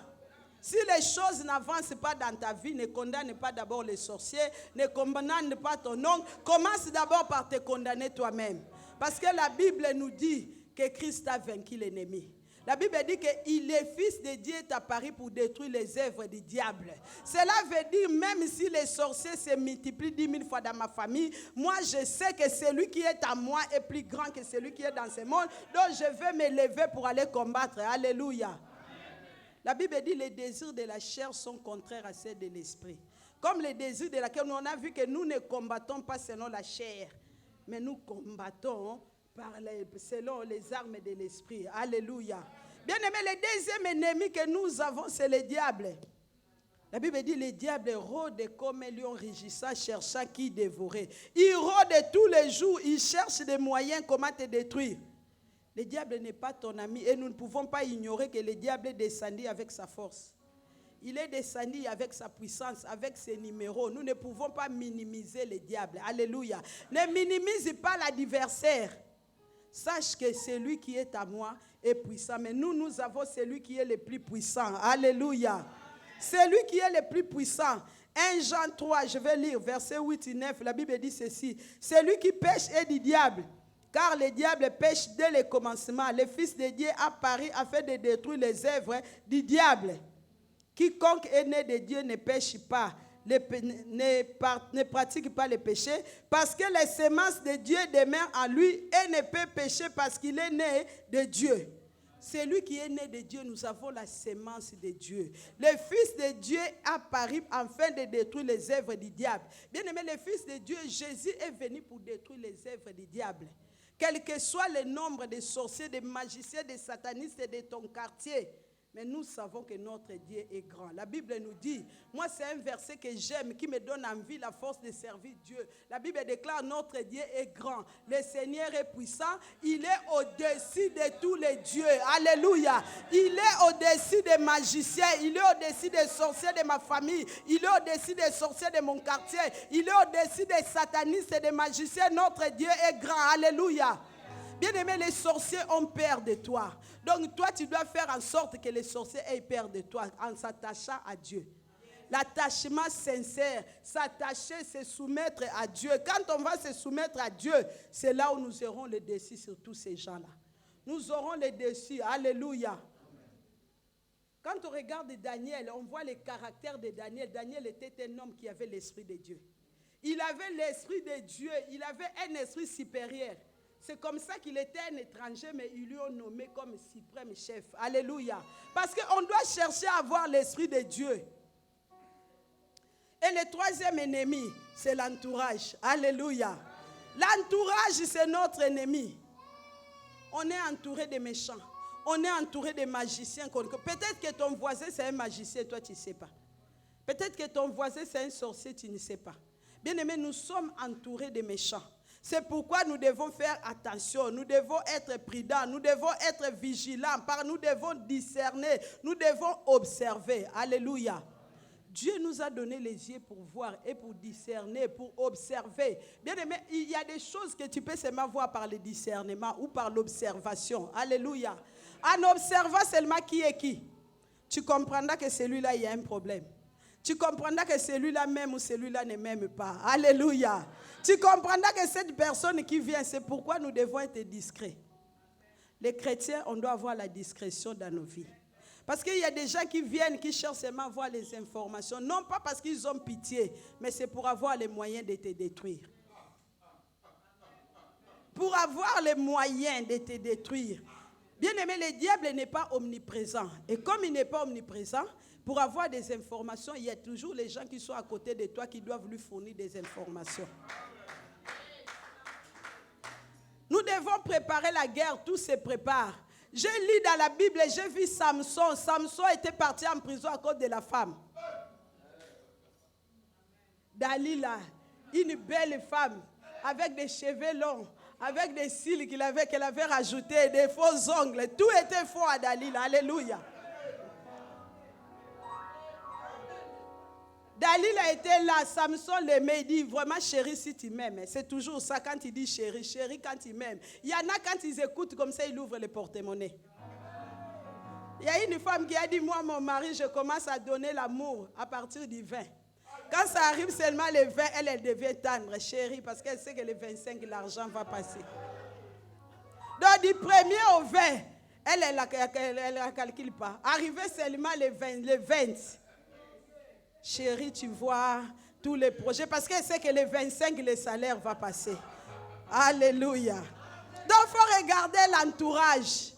Si les choses n'avancent pas dans ta vie, ne condamne pas d'abord les sorciers, ne condamne pas ton oncle. Commence d'abord par te condamner toi-même. Parce que la Bible nous dit que Christ a vaincu l'ennemi. La Bible dit que le Fils de Dieu est apparu pour détruire les œuvres du diable. Cela veut dire, même si les sorciers se multiplient 10 000 fois dans ma famille, moi je sais que celui qui est à moi est plus grand que celui qui est dans ce monde. Donc je vais me lever pour aller combattre. Alléluia. La Bible dit que les désirs de la chair sont contraires à ceux de l'esprit. Comme les désirs de la chair, on a vu que nous ne combattons pas selon la chair. Mais nous combattons selon les armes de l'esprit. Alléluia. Bien aimé, le deuxième ennemi que nous avons, c'est le diable. La Bible dit, le diable rôde comme un lion rugissant, cherchant qui dévorer. Il rôde tous les jours, il cherche des moyens comment te détruire. Le diable n'est pas ton ami et nous ne pouvons pas ignorer que le diable est descendu avec sa force. Il est descendu avec sa puissance, avec ses numéros. Nous ne pouvons pas minimiser le diable. Alléluia. Ne minimise pas l'adversaire. Sache que celui qui est à moi est puissant. Mais nous avons celui qui est le plus puissant. Alléluia. Celui qui est le plus puissant. 1 Jean 3, je vais lire, versets 8 et 9. La Bible dit ceci. Celui qui pêche est du diable. Car le diable pêche dès le commencement. Le Fils de Dieu a paru afin de détruire les œuvres du diable. Quiconque est né de Dieu ne pêche pas, ne pratique pas le péché, parce que les semences de Dieu demeurent en lui et ne peut pécher parce qu'il est né de Dieu. C'est lui qui est né de Dieu, nous avons la sémence de Dieu. Le Fils de Dieu apparu afin de détruire les œuvres du diable. Bien aimé, le Fils de Dieu, Jésus est venu pour détruire les œuvres du diable. Quel que soit le nombre de sorciers, de magiciens, de satanistes de ton quartier, mais nous savons que notre Dieu est grand. La Bible nous dit, moi c'est un verset que j'aime, qui me donne envie, la force de servir Dieu. La Bible déclare, notre Dieu est grand. Le Seigneur est puissant. Il est au-dessus de tous les dieux. Alléluia. Il est au-dessus des magiciens. Il est au-dessus des sorciers de ma famille. Il est au-dessus des sorciers de mon quartier. Il est au-dessus des satanistes et des magiciens. Notre Dieu est grand. Alléluia. Bien-aimé, les sorciers ont peur de toi. Donc toi, tu dois faire en sorte que les sorciers aient peur de toi en s'attachant à Dieu. L'attachement sincère, s'attacher, se soumettre à Dieu. Quand on va se soumettre à Dieu, c'est là où nous aurons le dessus sur tous ces gens-là. Nous aurons le dessus. Alléluia. Quand on regarde Daniel, on voit le caractère de Daniel. Daniel était un homme qui avait l'esprit de Dieu. Il avait l'esprit de Dieu. Il avait un esprit supérieur. C'est comme ça qu'il était un étranger, mais ils lui ont nommé comme suprême chef. Alléluia. Parce qu'on doit chercher à avoir l'esprit de Dieu. Et le troisième ennemi, c'est l'entourage. Alléluia. L'entourage, c'est notre ennemi. On est entouré de méchants. On est entouré de magiciens. Peut-être que ton voisin, c'est un magicien, toi, tu ne sais pas. Peut-être que ton voisin, c'est un sorcier, tu ne sais pas. Bien aimé, nous sommes entourés de méchants. C'est pourquoi nous devons faire attention, nous devons être prudents, nous devons être vigilants, nous devons discerner, nous devons observer. Alléluia. Dieu nous a donné les yeux pour voir et pour discerner, pour observer. Bien aimé, il y a des choses que tu peux seulement voir par le discernement ou par l'observation. Alléluia. En observant seulement qui est qui, tu comprendras que celui-là, il y a un problème. Tu comprendras que celui-là m'aime ou celui-là ne m'aime pas. Alléluia. Tu comprendras que cette personne qui vient, c'est pourquoi nous devons être discrets. Les chrétiens, on doit avoir la discrétion dans nos vies. Parce qu'il y a des gens qui viennent, qui cherchent seulement à avoir les informations. Non pas parce qu'ils ont pitié, mais c'est pour avoir les moyens de te détruire. Pour avoir les moyens de te détruire. Bien aimé, le diable n'est pas omniprésent. Et comme il n'est pas omniprésent, pour avoir des informations, il y a toujours les gens qui sont à côté de toi qui doivent lui fournir des informations. Nous devons préparer la guerre, tout se prépare. J'ai lu dans la Bible, j'ai vu Samson. Samson était parti en prison à cause de la femme. Dalila, une belle femme, avec des cheveux longs, avec des cils qu'elle avait rajoutés, des faux ongles. Tout était faux à Dalila. Alléluia. Dalila était là, Samson l'aimait, il dit vraiment chérie si tu m'aimes. C'est toujours ça quand il dit chérie, chérie quand il m'aime. Il y en a quand ils écoutent comme ça, ils ouvrent le porte-monnaie. Il y a une femme qui a dit, moi mon mari, je commence à donner l'amour à partir du 20. Quand ça arrive seulement le 20, elle devient tendre, chérie, parce qu'elle sait que le 25, l'argent va passer. Donc du 1er au 20, elle ne calcule pas. Arrivé seulement le 20. Chérie, tu vois tous les projets, parce qu'elle sait que le 25, le salaire va passer. Alléluia. Donc, il faut regarder l'entourage.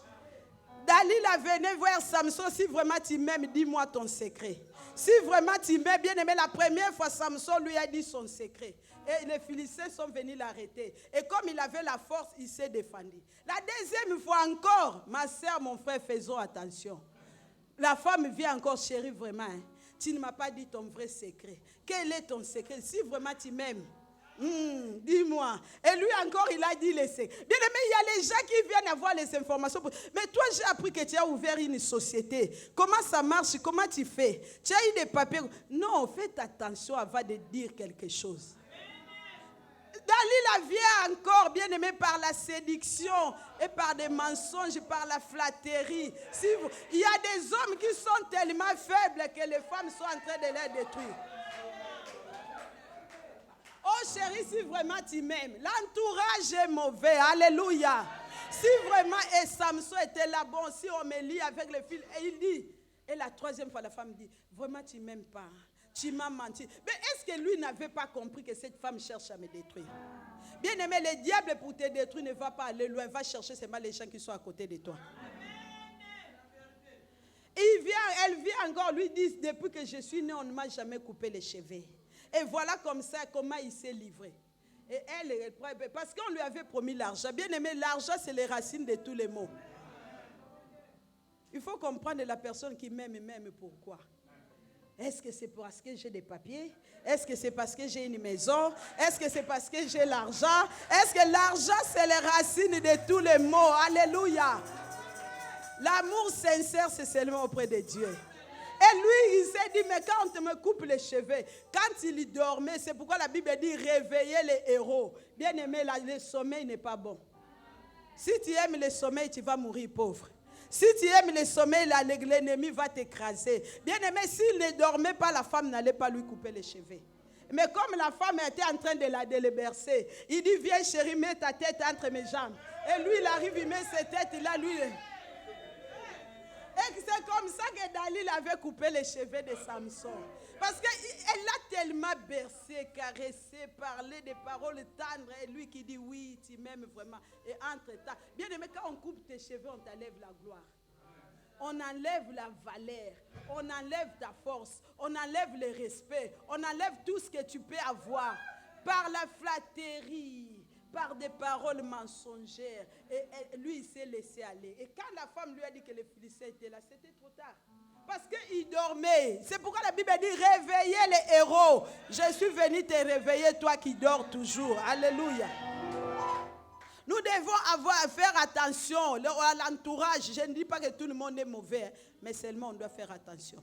Dalila venait voir Samson, si vraiment tu m'aimes, dis-moi ton secret. Si vraiment tu m'aimes, bien aimé, la première fois, Samson lui a dit son secret. Et les Philistins sont venus l'arrêter. Et comme il avait la force, il s'est défendu. La deuxième fois encore, ma soeur, mon frère, faisons attention. La femme vient encore, chérie, vraiment, hein. Tu ne m'as pas dit ton vrai secret. Quel est ton secret? Si vraiment tu m'aimes, dis-moi. Et lui encore, il a dit les secrets. Bien aimé, il y a les gens qui viennent avoir les informations. Mais toi, j'ai appris que tu as ouvert une société. Comment ça marche? Comment tu fais? Tu as eu des papiers? Non, faites attention avant de dire quelque chose. Dalila vient encore, bien aimé, par la séduction et par des mensonges, par la flatterie. Il y a des hommes qui sont tellement faibles que les femmes sont en train de les détruire. Oh chérie, si vraiment tu m'aimes, l'entourage est mauvais. Alléluia. Si vraiment, et Samson était là, bon, si on me lit avec le fil, et il dit, et la troisième fois, la femme dit, vraiment tu ne m'aimes pas. Tu m'as menti. Mais est-ce que lui n'avait pas compris que cette femme cherche à me détruire? Bien aimé, le diable pour te détruire ne va pas aller loin. Va chercher seulement les gens qui sont à côté de toi. Elle vient encore lui dire, depuis que je suis né, on ne m'a jamais coupé les cheveux. Et voilà comme ça, comment il s'est livré. Et elle, parce qu'on lui avait promis l'argent. Bien aimé, l'argent, c'est les racines de tous les maux. Il faut comprendre la personne qui m'aime pourquoi. Est-ce que c'est parce que j'ai des papiers? Est-ce que c'est parce que j'ai une maison? Est-ce que c'est parce que j'ai l'argent? Est-ce que l'argent, c'est les racines de tous les maux? Alléluia. L'amour sincère, c'est seulement auprès de Dieu. Et lui, il s'est dit, mais quand on me coupe les cheveux, quand il dormait, c'est pourquoi la Bible dit, réveillez les héros. Bien aimé, le sommeil n'est pas bon. Si tu aimes le sommeil, tu vas mourir pauvre. Si tu aimes le sommeil, l'ennemi va t'écraser. Bien aimé, s'il ne dormait pas, la femme n'allait pas lui couper les cheveux. Mais comme la femme était en train de le bercer, il dit, viens chérie, mets ta tête entre mes jambes. Et lui, il arrive, il met sa tête, il a lui... Et c'est comme ça que Dalil avait coupé les cheveux de Samson. Parce qu'elle l'a tellement bercé, caressé, parlé des paroles tendres. Et lui qui dit oui, tu m'aimes vraiment. Et entre-temps, bien aimé, quand on coupe tes cheveux, on t'enlève la gloire. On enlève la valeur. On enlève ta force. On enlève le respect. On enlève tout ce que tu peux avoir. Par la flatterie. Par des paroles mensongères. Et lui, il s'est laissé aller. Et quand la femme lui a dit que les Philistins étaient là, c'était trop tard. Parce qu'il dormait. C'est pourquoi la Bible dit, réveillez les héros. Je suis venu te réveiller, toi qui dors toujours. Alléluia. Nous devons faire attention à l'entourage. Je ne dis pas que tout le monde est mauvais, mais seulement on doit faire attention.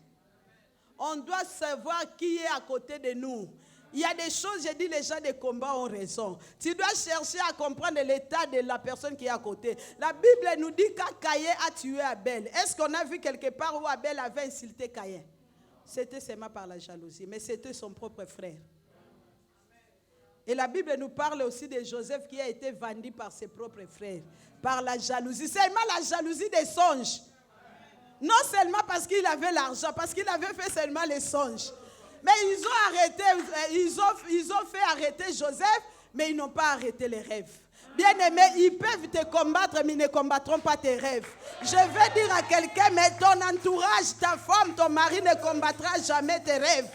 On doit savoir qui est à côté de nous. Il y a des choses, j'ai dit, les gens de combat ont raison. Tu dois chercher à comprendre l'état de la personne qui est à côté. La Bible nous dit quand Caïn a tué Abel. Est-ce qu'on a vu quelque part où Abel avait insulté Caïn? C'était seulement par la jalousie, mais c'était son propre frère. Et la Bible nous parle aussi de Joseph qui a été vendu par ses propres frères, par la jalousie. Seulement la jalousie des songes. Non seulement parce qu'il avait l'argent, parce qu'il avait fait seulement les songes. Mais ils ont arrêté, ils ont fait arrêter Joseph, mais ils n'ont pas arrêté les rêves. Bien aimé, ils peuvent te combattre, mais ils ne combattront pas tes rêves. Je vais dire à quelqu'un, mais ton entourage, ta femme, ton mari ne combattra jamais tes rêves.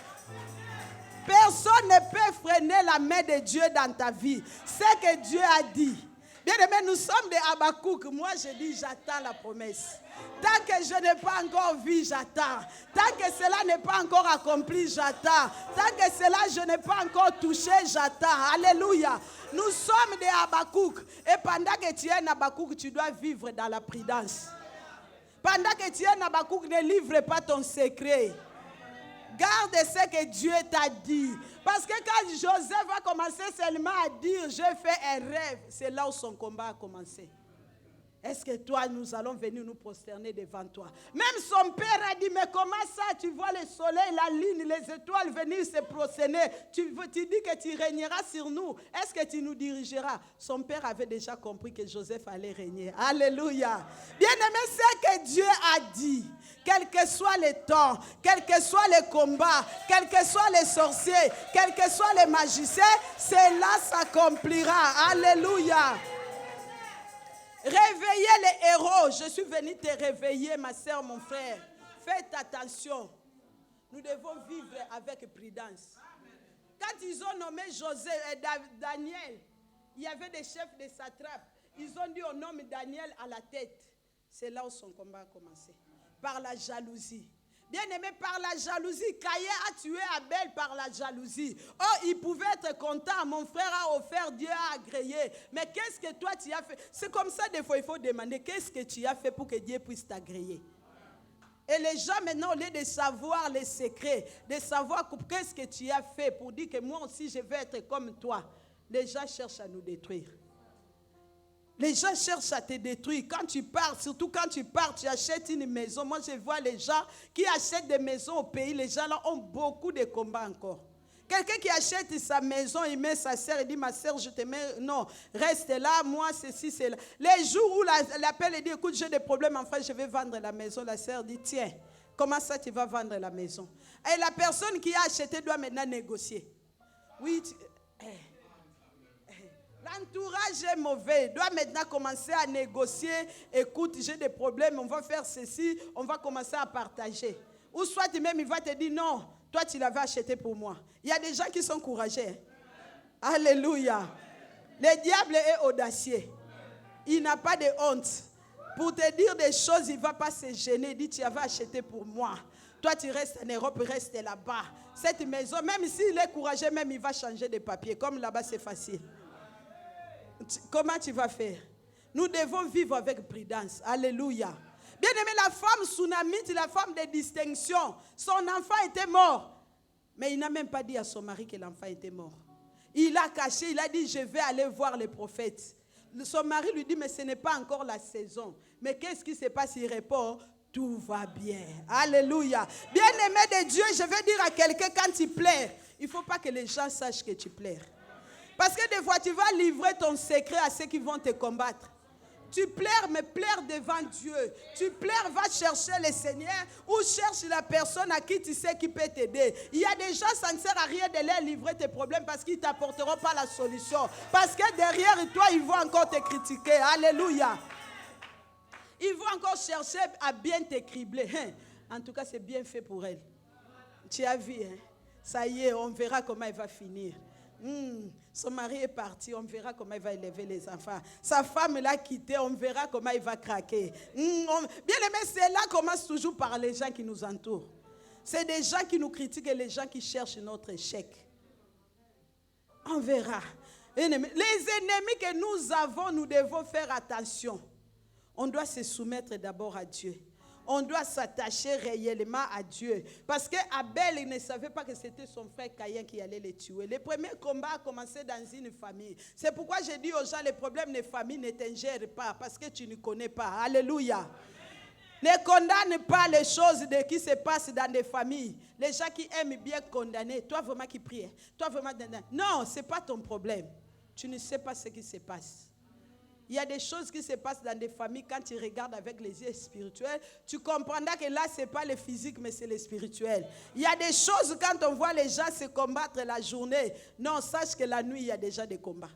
Personne ne peut freiner la main de Dieu dans ta vie. C'est que Dieu a dit. Bien aimé, nous sommes des Habakkuk. Moi, je dis, j'attends la promesse. Tant que je n'ai pas encore vu, j'attends. Tant que cela n'est pas encore accompli, j'attends. Tant que cela, je n'ai pas encore touché, j'attends. Alléluia. Nous sommes des Habakkuk. Et pendant que tu es un Habakkuk, tu dois vivre dans la prudence. Pendant que tu es un Habakkuk, ne livre pas ton secret. Garde ce que Dieu t'a dit. Parce que quand Joseph a commencé seulement à dire, j'ai fait un rêve, c'est là où son combat a commencé. Est-ce que toi, nous allons venir nous prosterner devant toi? Même son père a dit, mais comment ça, tu vois le soleil, la lune, les étoiles venir se prosterner? Tu dis que tu régneras sur nous. Est-ce que tu nous dirigeras? Son père avait déjà compris que Joseph allait régner. Alléluia. Bien-aimé, c'est que Dieu a dit. Quel que soit le temps, quel que soit les combats, quels que soient les sorciers, quels que soient les magiciens, cela s'accomplira. Alléluia. Réveillez les héros. Je suis venu te réveiller, ma soeur, mon frère. Faites attention. Nous devons vivre avec prudence. Quand ils ont nommé Joseph et Daniel, il y avait des chefs de satrapes. Ils ont dit on nomme Daniel à la tête. C'est là où son combat a commencé. Par la jalousie. Bien aimé, par la jalousie. Caïn a tué Abel par la jalousie. Oh, il pouvait être content. Mon frère a offert, Dieu a agréé. Mais qu'est-ce que toi tu as fait? C'est comme ça, des fois, il faut demander qu'est-ce que tu as fait pour que Dieu puisse t'agréer. Et les gens maintenant, au lieu de savoir les secrets, de savoir qu'est-ce que tu as fait pour dire que moi aussi je vais être comme toi, les gens cherchent à nous détruire. Les gens cherchent à te détruire. Quand tu pars, surtout quand tu pars, tu achètes une maison. Moi, je vois les gens qui achètent des maisons au pays. Les gens là ont beaucoup de combats encore. Quelqu'un qui achète sa maison, il met sa sœur, il dit, ma sœur, je te mets, non, reste là, moi, ceci, c'est là. Les jours où l'appelle et dit, écoute, j'ai des problèmes, enfin, je vais vendre la maison. La sœur dit, tiens, comment ça tu vas vendre la maison? Et la personne qui a acheté doit maintenant négocier. Oui, l'entourage est mauvais. Il doit maintenant commencer à négocier. Écoute, j'ai des problèmes, on va faire ceci, on va commencer à partager. Ou soit même il va te dire non, toi tu l'avais acheté pour moi. Il y a des gens qui sont courageux. Alléluia. Le diable est audacieux. Il n'a pas de honte. Pour te dire des choses, il ne va pas se gêner. Il dit tu avais acheté pour moi. Toi tu restes en Europe, reste là-bas. Cette maison, même s'il est courageux, même il va changer de papier. Comme là-bas c'est facile. Comment tu vas faire? Nous devons vivre avec prudence. Alléluia. Bien aimé, la femme tsunamite, la femme de distinction, son enfant était mort. Mais il n'a même pas dit à son mari que l'enfant était mort. Il a caché, il a dit, je vais aller voir les prophètes. Son mari lui dit, mais ce n'est pas encore la saison. Mais qu'est-ce qui se passe? Il répond, tout va bien. Alléluia. Bien aimé de Dieu, je vais dire à quelqu'un, quand tu pleures, il ne faut pas que les gens sachent que tu pleures. Parce que des fois, tu vas livrer ton secret à ceux qui vont te combattre. Tu pleures, mais pleure devant Dieu. Tu pleures, va chercher le Seigneur ou cherche la personne à qui tu sais qui peut t'aider. Il y a des gens, ça ne sert à rien de leur livrer tes problèmes parce qu'ils ne t'apporteront pas la solution. Parce que derrière toi, ils vont encore te critiquer. Alléluia. Ils vont encore chercher à bien te cribler. En tout cas, c'est bien fait pour elle. Tu as vu, hein? Ça y est, on verra comment elle va finir. Son mari est parti, on verra comment il va élever les enfants. Sa femme l'a quitté, on verra comment il va craquer. Bien aimé, cela commence toujours par les gens qui nous entourent. C'est des gens qui nous critiquent et les gens qui cherchent notre échec. On verra. Les ennemis que nous avons, nous devons faire attention. On doit se soumettre d'abord à Dieu. On doit s'attacher réellement à Dieu. Parce qu'Abel, il ne savait pas que c'était son frère Caïn qui allait le tuer. Le premier combat a commencé dans une famille. C'est pourquoi je dis aux gens, les problèmes de famille ne t'ingèrent pas. Parce que tu ne connais pas. Alléluia. Ne condamne pas les choses qui se passent dans des familles. Les gens qui aiment bien condamner. Toi vraiment qui pries. Toi vraiment... Non, ce n'est pas ton problème. Tu ne sais pas ce qui se passe. Il y a des choses qui se passent dans des familles, quand tu regardes avec les yeux spirituels, tu comprendras que là, ce n'est pas le physique, mais c'est le spirituel. Il y a des choses, quand on voit les gens se combattre la journée, non, sache que la nuit, il y a déjà des combats.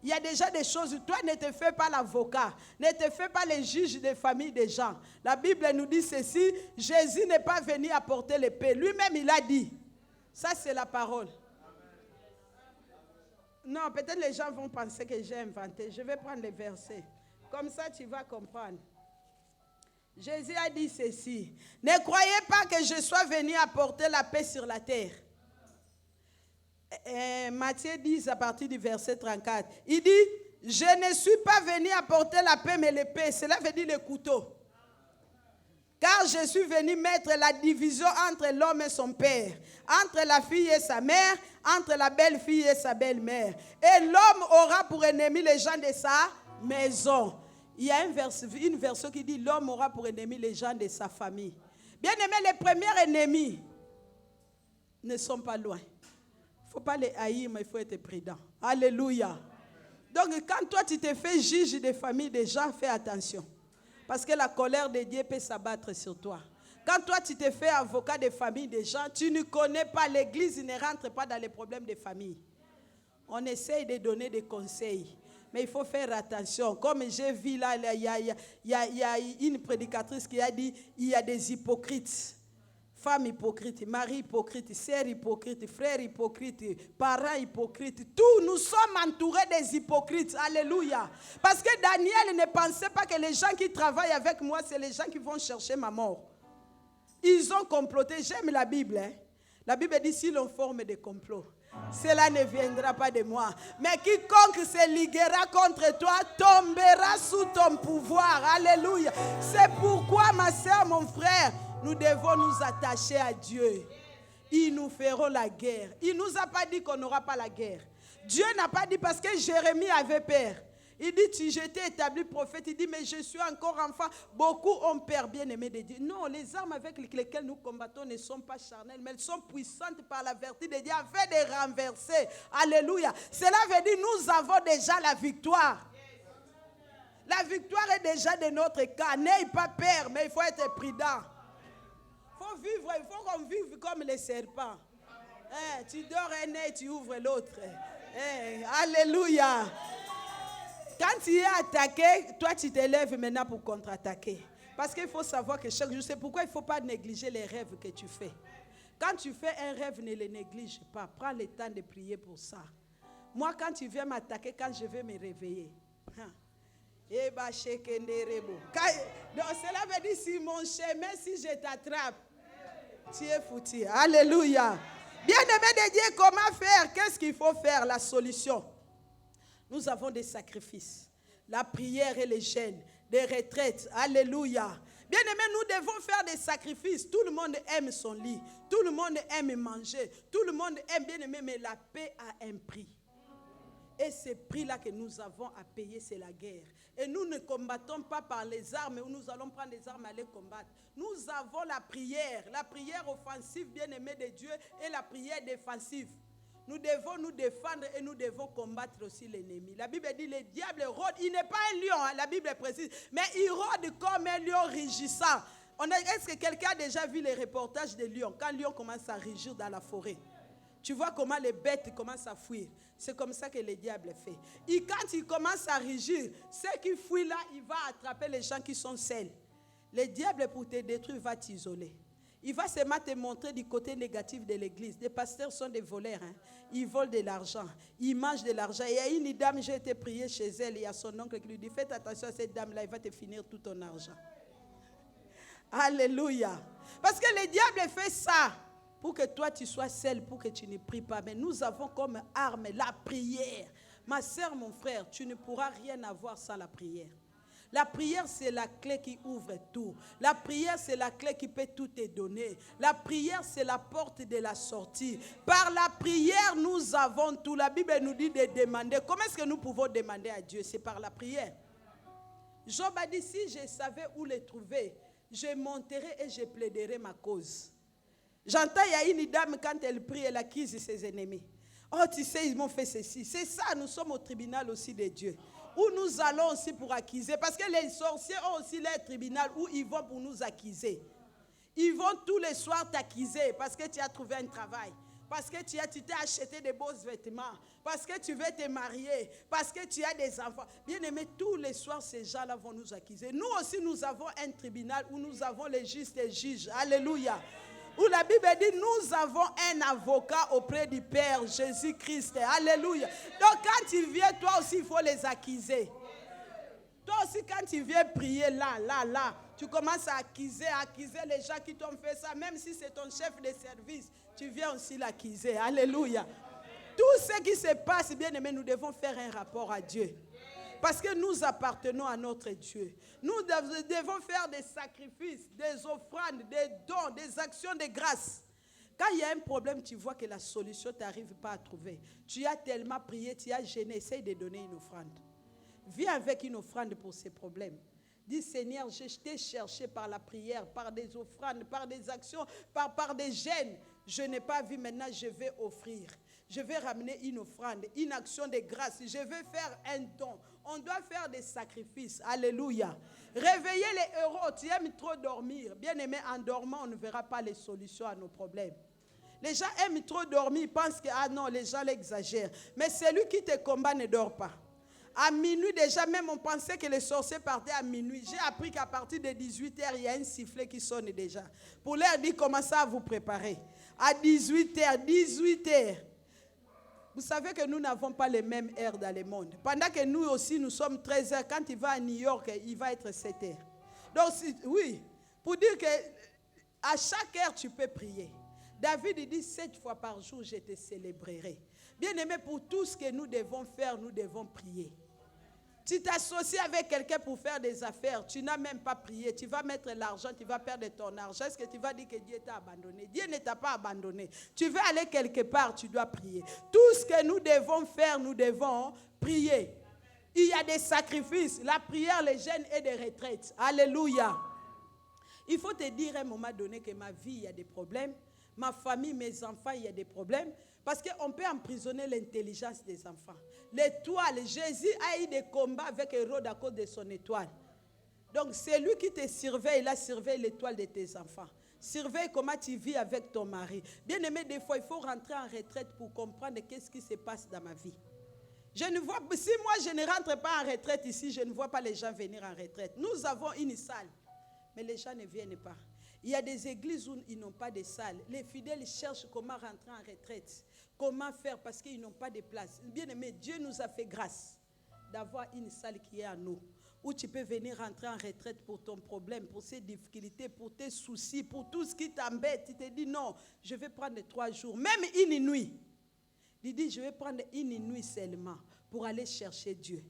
Il y a déjà des choses, toi ne te fais pas l'avocat, ne te fais pas le juge des familles des gens. La Bible nous dit ceci, Jésus n'est pas venu apporter la paix. Lui-même, il a dit, ça c'est la parole. Non, peut-être les gens vont penser que j'ai inventé. Je vais prendre les versets. Comme ça, tu vas comprendre. Jésus a dit ceci. Ne croyez pas que je sois venu apporter la paix sur la terre. Matthieu 10 à partir du verset 34. Il dit, je ne suis pas venu apporter la paix mais l'épée. Cela veut dire le couteau. Car je suis venu mettre la division entre l'homme et son père, entre la fille et sa mère, entre la belle-fille et sa belle-mère. Et l'homme aura pour ennemi les gens de sa maison. Il y a une version qui dit l'homme aura pour ennemi les gens de sa famille. Bien aimé, les premiers ennemis ne sont pas loin. Il ne faut pas les haïr, mais il faut être prudent. Alléluia. Donc quand toi tu te fais juge des familles des gens, fais attention. Parce que la colère de Dieu peut s'abattre sur toi. Quand toi, tu te fais avocat des familles des gens, tu ne connais pas l'église, ne rentre pas dans les problèmes des familles. On essaye de donner des conseils, mais il faut faire attention. Comme j'ai vu là, il y a une prédicatrice qui a dit, il y a des hypocrites. Femmes hypocrites, mari hypocrite, sœurs hypocrites, frères hypocrites, parents hypocrites. Tous nous sommes entourés des hypocrites. Alléluia. Parce que Daniel ne pensait pas que les gens qui travaillent avec moi, c'est les gens qui vont chercher ma mort. Ils ont comploté. J'aime la Bible. Hein? La Bible dit, si l'on forme des complots, cela ne viendra pas de moi. Mais quiconque se liguera contre toi tombera sous ton pouvoir. Alléluia. C'est pourquoi, ma soeur, mon frère, nous devons nous attacher à Dieu. Ils nous feront la guerre. Il ne nous a pas dit qu'on n'aura pas la guerre. Dieu n'a pas dit parce que Jérémie avait peur. Il dit, je t'ai établi prophète. Il dit, mais je suis encore enfant. Beaucoup ont peur, bien-aimé de Dieu. Non, les armes avec lesquelles nous combattons ne sont pas charnelles, mais elles sont puissantes par la vertu de Dieu afin de renverser. Alléluia. Cela veut dire, nous avons déjà la victoire. La victoire est déjà de notre cas. N'ayez pas peur, mais il faut être prudent. Il faut qu'on vive comme les serpents. Tu dors un œil, tu ouvres l'autre. Alléluia. Quand tu es attaqué, toi tu te lèves maintenant pour contre-attaquer. Parce qu'il faut savoir que chaque jour, c'est pourquoi il ne faut pas négliger les rêves que tu fais. Quand tu fais un rêve, ne le néglige pas. Prends le temps de prier pour ça. Moi, quand tu viens m'attaquer, quand je vais me réveiller. Donc cela veut dire, si mon chemin, si je t'attrape, tu es foutu. Alléluia. Bien-aimé de Dieu, comment faire? Qu'est-ce qu'il faut faire? La solution. Nous avons des sacrifices. La prière et les jeûnes. Des retraites. Alléluia. Bien-aimé, nous devons faire des sacrifices. Tout le monde aime son lit. Tout le monde aime manger. Tout le monde aime, bien-aimé, mais la paix a un prix. Et ce prix-là que nous avons à payer, c'est la guerre. Et nous ne combattons pas par les armes, où nous allons prendre les armes et aller combattre. Nous avons la prière offensive, bien-aimée de Dieu, et la prière défensive. Nous devons nous défendre et nous devons combattre aussi l'ennemi. La Bible dit, le diable rôde, il n'est pas un lion, la Bible précise, mais il rôde comme un lion rugissant. Est-ce que quelqu'un a déjà vu les reportages des lions? Quand le lion commence à rugir dans la forêt, tu vois comment les bêtes commencent à fuir. C'est comme ça que le diable fait. Et quand il commence à rugir, ceux qui fuient là, il va attraper les gens qui sont seuls. Le diable, pour te détruire, va t'isoler. Il va seulement te montrer du côté négatif de l'église. Les pasteurs sont des voleurs. Ils volent de l'argent. Ils mangent de l'argent. Il y a une dame, j'ai été prier chez elle. Il y a son oncle qui lui dit, faites attention à cette dame-là, il va te finir tout ton argent. Alléluia. Parce que le diable fait ça pour que toi tu sois seul, pour que tu ne pries pas. Mais nous avons comme arme la prière. Ma soeur, mon frère, tu ne pourras rien avoir sans la prière. La prière, c'est la clé qui ouvre tout. La prière, c'est la clé qui peut tout te donner. La prière, c'est la porte de la sortie. Par la prière, nous avons tout. La Bible nous dit de demander. Comment est-ce que nous pouvons demander à Dieu? C'est par la prière. Job a dit, si je savais où les trouver, je monterai et je plaiderai ma cause. J'entends, il y a une dame, quand elle prie, elle accuse ses ennemis. Oh, tu sais, ils m'ont fait ceci. C'est ça, nous sommes au tribunal aussi de Dieu. Où nous allons aussi pour accuser. Parce que les sorciers ont aussi leur tribunal où ils vont pour nous accuser. Ils vont tous les soirs t'accuser parce que tu as trouvé un travail. Parce que tu t'es acheté des beaux vêtements. Parce que tu veux te marier. Parce que tu as des enfants. Bien aimé, tous les soirs, ces gens-là vont nous accuser. Nous aussi, nous avons un tribunal où nous avons les justes et juges. Alléluia. Où la Bible dit, nous avons un avocat auprès du Père Jésus-Christ. Alléluia. Donc quand tu viens, toi aussi, il faut les accuser. Toi aussi, quand tu viens prier là, tu commences à accuser les gens qui t'ont fait ça. Même si c'est ton chef de service, tu viens aussi l'accuser. Alléluia. Tout ce qui se passe, bien aimé, nous devons faire un rapport à Dieu. Parce que nous appartenons à notre Dieu. Nous devons faire des sacrifices, des offrandes, des dons, des actions de grâce. Quand il y a un problème, tu vois que la solution, tu n'arrives pas à trouver. Tu as tellement prié, tu as gêné, essaye de donner une offrande. Viens avec une offrande pour ces problèmes. Dis, Seigneur, je t'ai cherché par la prière, par des offrandes, par des actions, par des gênes. Je n'ai pas vu, maintenant je vais offrir. Je vais ramener une offrande, une action de grâce. Je vais faire un don. On doit faire des sacrifices. Alléluia. Réveiller les héros. Tu aimes trop dormir. Bien aimé, en dormant, on ne verra pas les solutions à nos problèmes. Les gens aiment trop dormir. Ils pensent que, ah non, les gens l'exagèrent. Mais celui qui te combat ne dort pas. À minuit déjà, même on pensait que les sorciers partaient à minuit. J'ai appris qu'à partir de 18h, il y a un sifflet qui sonne déjà. Pour leur dire, commencez à vous préparer. À 18h. Vous savez que nous n'avons pas les mêmes heures dans le monde. Pendant que nous aussi, nous sommes 13h. Quand il va à New York, il va être 7h. Donc, oui, pour dire qu'à chaque heure, tu peux prier. David dit, 7 fois par jour, je te célébrerai. Bien aimé, pour tout ce que nous devons faire, nous devons prier. Tu t'associes avec quelqu'un pour faire des affaires, tu n'as même pas prié, tu vas mettre l'argent, tu vas perdre ton argent. Est-ce que tu vas dire que Dieu t'a abandonné? Dieu ne t'a pas abandonné. Tu veux aller quelque part, tu dois prier. Tout ce que nous devons faire, nous devons prier. Il y a des sacrifices, la prière, les jeûnes et des retraites. Alléluia. Il faut te dire à un moment donné que ma vie, il y a des problèmes. Ma famille, mes enfants, il y a des problèmes. Parce qu'on peut emprisonner l'intelligence des enfants. L'étoile, Jésus a eu des combats avec Hérode à cause de son étoile. Donc c'est lui qui te surveille, il a surveillé l'étoile de tes enfants. Surveille comment tu vis avec ton mari. Bien aimé, des fois, il faut rentrer en retraite pour comprendre qu'est-ce qui se passe dans ma vie. Je ne vois, si moi je ne rentre pas en retraite ici, je ne vois pas les gens venir en retraite. Nous avons une salle, mais les gens ne viennent pas. Il y a des églises où ils n'ont pas de salle. Les fidèles cherchent comment rentrer en retraite. Comment faire parce qu'ils n'ont pas de place. Bien aimé, Dieu nous a fait grâce d'avoir une salle qui est à nous. Où tu peux venir rentrer en retraite pour ton problème, pour ses difficultés, pour tes soucis, pour tout ce qui t'embête. Tu te dis non, je vais prendre 3 jours, même une nuit. Il dit, je vais prendre une nuit seulement pour aller chercher Dieu.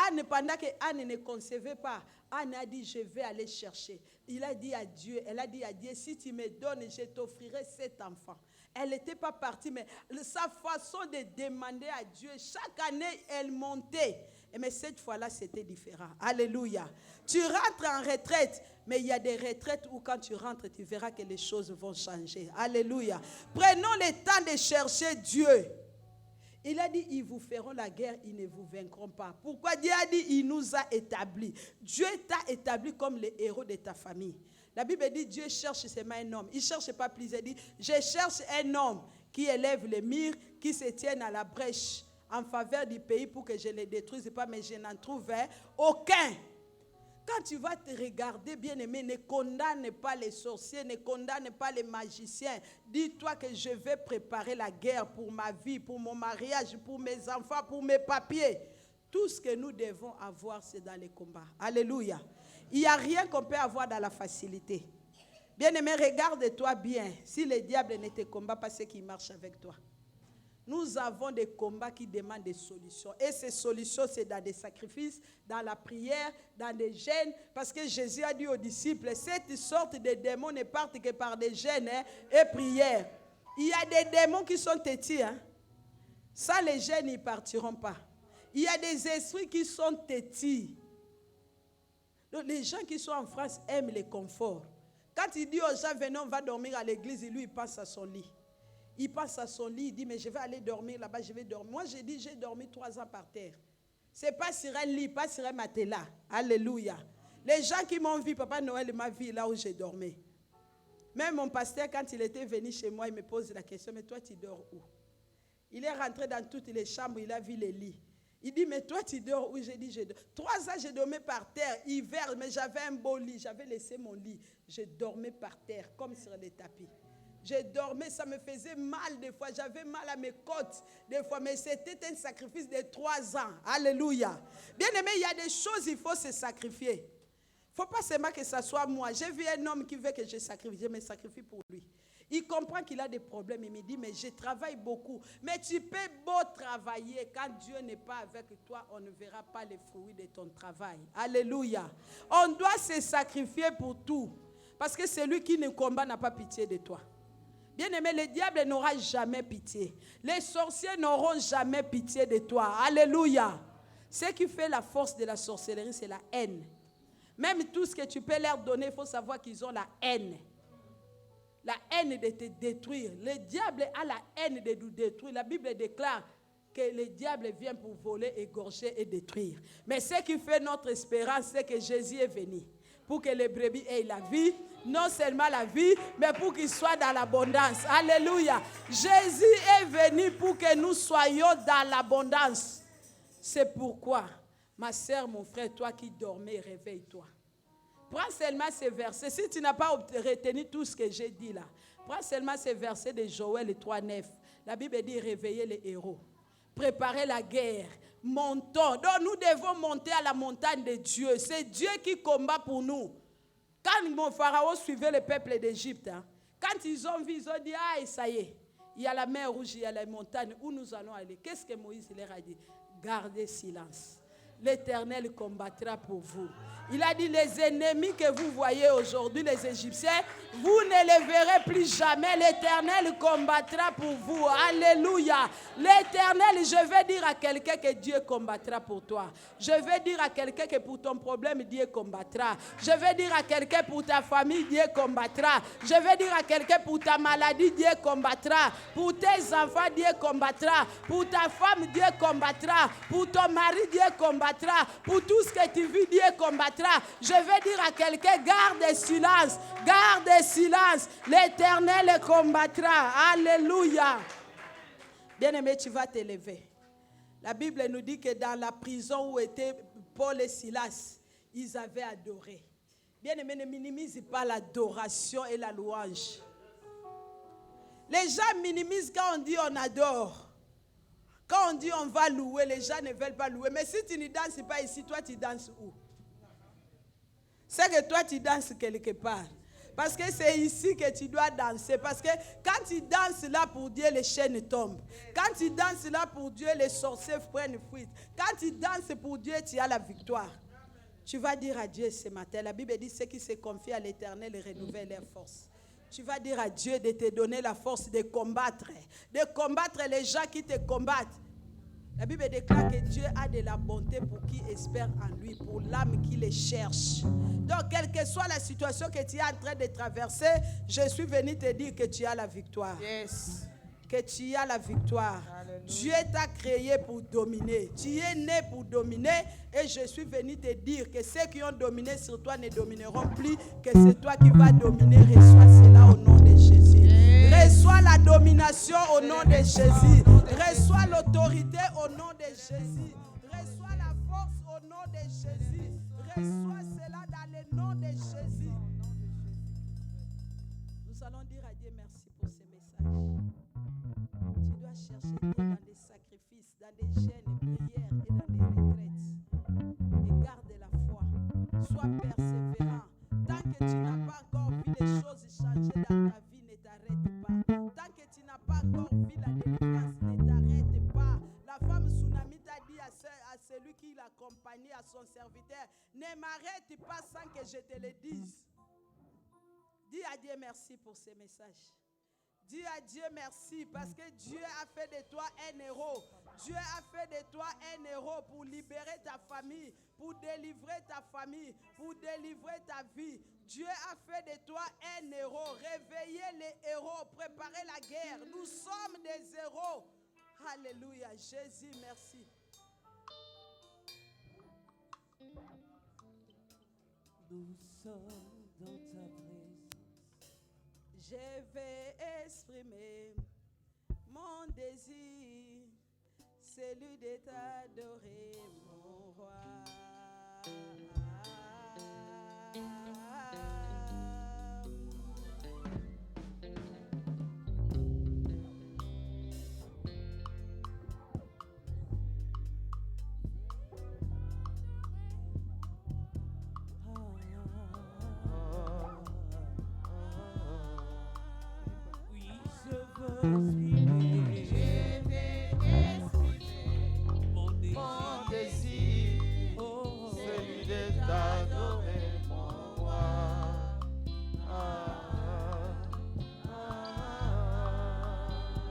Anne, pendant que Anne ne concevait pas, Anne a dit, je vais aller chercher. Il a dit à Dieu, elle a dit à Dieu, si tu me donnes, je t'offrirai 7 enfants. Elle n'était pas partie, mais sa façon de demander à Dieu, chaque année, elle montait. Mais cette fois-là, c'était différent. Alléluia. Tu rentres en retraite, mais il y a des retraites où quand tu rentres, tu verras que les choses vont changer. Alléluia. Prenons le temps de chercher Dieu. Il a dit, ils vous feront la guerre, ils ne vous vaincront pas. Pourquoi Dieu a dit, il nous a établis. Dieu t'a établi comme les héros de ta famille. La Bible dit, Dieu cherche seulement un homme. Il ne cherche pas plusieurs. Il dit, je cherche un homme qui élève les murs, qui se tienne à la brèche en faveur du pays pour que je ne les détruise pas, mais je n'en trouve aucun. Quand tu vas te regarder, bien-aimé, ne condamne pas les sorciers, ne condamne pas les magiciens. Dis-toi que je vais préparer la guerre pour ma vie, pour mon mariage, pour mes enfants, pour mes papiers. Tout ce que nous devons avoir, c'est dans les combats. Alléluia. Il n'y a rien qu'on peut avoir dans la facilité. Bien-aimé, regarde-toi bien. Si le diable ne te combat pas, c'est qu'il marche avec toi. Nous avons des combats qui demandent des solutions. Et ces solutions, c'est dans des sacrifices, dans la prière, dans des jeûnes. Parce que Jésus a dit aux disciples, cette sorte de démons ne partent que par des jeûnes et prières. Il y a des démons qui sont têtus. Ça, les jeûnes, ils ne partiront pas. Il y a des esprits qui sont têtus. Donc, les gens qui sont en France aiment le confort. Quand il dit aux gens, venez, on va dormir à l'église, lui, il passe à son lit. Il passe à son lit, il dit, mais je vais aller dormir là-bas, je vais dormir. Moi, j'ai dit, j'ai dormi 3 ans par terre. Ce n'est pas sur un lit, pas sur un matelas. Alléluia. Les gens qui m'ont vu, Papa Noël m'a vu là où j'ai dormi. Même mon pasteur, quand il était venu chez moi, il me pose la question, mais toi, tu dors où? Il est rentré dans toutes les chambres, il a vu les lits. Il dit, mais toi, tu dors où? J'ai dit, je dors. 3 ans, j'ai dormi par terre, hiver, mais j'avais un beau lit. J'avais laissé mon lit. Je dormais par terre, comme sur les tapis. Je dormais, ça me faisait mal des fois. J'avais mal à mes côtes des fois. Mais c'était un sacrifice de 3 ans. Alléluia. Bien aimé, il y a des choses, il faut se sacrifier. Il ne faut pas seulement que ce soit moi. J'ai vu un homme qui veut que je sacrifie. Je me sacrifie pour lui. Il comprend qu'il a des problèmes. Il me dit, mais je travaille beaucoup. Mais tu peux beau travailler. Quand Dieu n'est pas avec toi, on ne verra pas les fruits de ton travail. Alléluia. On doit se sacrifier pour tout. Parce que celui qui ne combat n'a pas pitié de toi. Bien-aimé, le diable n'aura jamais pitié. Les sorciers n'auront jamais pitié de toi. Alléluia. Ce qui fait la force de la sorcellerie, c'est la haine. Même tout ce que tu peux leur donner, il faut savoir qu'ils ont la haine. La haine de te détruire. Le diable a la haine de nous détruire. La Bible déclare que le diable vient pour voler, égorger et détruire. Mais ce qui fait notre espérance, c'est que Jésus est venu pour que les brebis aient la vie. Non seulement la vie, mais pour qu'ils soient dans l'abondance. Alléluia. Jésus est venu pour que nous soyons dans l'abondance. C'est pourquoi, ma sœur, mon frère, toi qui dormais, réveille-toi. Prends seulement ces versets. Si tu n'as pas retenu tout ce que j'ai dit là, prends seulement ces versets de Joël 3:9. La Bible dit réveiller les héros. Préparer la guerre. Montons. Donc nous devons monter à la montagne de Dieu. C'est Dieu qui combat pour nous. Quand mon pharaon suivait le peuple d'Égypte, quand ils ont vu, ils ont dit, ah, ça y est, il y a la mer rouge, il y a la montagne, où nous allons aller. Qu'est-ce que Moïse leur a dit? Gardez silence. l'Éternel combattra pour vous. Il a dit, les ennemis que vous voyez aujourd'hui, les Égyptiens, vous ne les verrez plus jamais. L'Éternel combattra pour vous. Alléluia. L'Éternel, je vais dire à quelqu'un que Dieu combattra pour toi. Je vais dire à quelqu'un que pour ton problème, Dieu combattra. Je vais dire à quelqu'un pour ta famille, Dieu combattra. Je vais dire à quelqu'un pour ta maladie, Dieu combattra. Pour tes enfants, Dieu combattra. Pour ta femme, Dieu combattra. Pour ton mari, Dieu combattra. Pour tout ce que tu vis, Dieu combattra. Je vais dire à quelqu'un, garde silence, garde silence, l'Éternel combattra. Alléluia. Bien-aimé, tu vas t'élever. La Bible nous dit que dans la prison où étaient Paul et Silas, ils avaient adoré. Bien-aimé, ne minimise pas l'adoration et la louange. Les gens minimisent quand on dit on adore. Quand on dit on va louer, les gens ne veulent pas louer. Mais si tu ne danses pas ici, toi tu danses où? C'est que toi tu danses quelque part. Parce que c'est ici que tu dois danser. Parce que quand tu danses là pour Dieu, les chaînes tombent. Quand tu danses là pour Dieu, les sorciers prennent fuite. Quand tu danses pour Dieu, tu as la victoire. Tu vas dire à Dieu ce matin. La Bible dit ceux qui se confient à l'Éternel renouvellent leur force. Tu vas dire à Dieu de te donner la force de combattre les gens qui te combattent. La Bible déclare que Dieu a de la bonté pour qui espère en lui, pour l'âme qui le cherche. Donc, quelle que soit la situation que tu es en train de traverser, je suis venu te dire que tu as la victoire. Yes. Que tu as la victoire. Alléluia. Dieu t'a créé pour dominer. Tu es né pour dominer et je suis venu te dire que ceux qui ont dominé sur toi ne domineront plus, que c'est toi qui vas dominer. Reçois cela au nom de Jésus. Reçois la domination au nom de Jésus. Reçois l'autorité au nom de Jésus. Reçois la force au nom de Jésus. Reçois cela dans le nom de Jésus. Nous allons dire à Dieu merci pour ce message. Tu dois chercher Dieu dans des sacrifices, dans des jeûnes, prières et dans des retraites. Et garde la foi. Sois persévérant. Tant que tu n'as pas encore vu les choses changer dans ta vie, ne t'arrête pas. Tant que tu n'as pas encore vu la délivrance, ne t'arrête pas. La femme tsunami t'a dit à celui qui l'accompagnait, à son serviteur, ne m'arrête pas sans que je te le dise. Dis à Dieu merci pour ce message. Dis à Dieu merci parce que Dieu a fait de toi un héros. Dieu a fait de toi un héros pour libérer ta famille, pour délivrer ta famille, pour délivrer ta vie. Dieu a fait de toi un héros. Réveillez les héros, préparez la guerre. Nous sommes des héros. Alléluia. Jésus, merci. Nous sommes dans ta présence. Je vais exprimer mon désir, celui de t'adorer, mon roi. Je vais exprimer mon désir, celui de t'adorer, mon roi.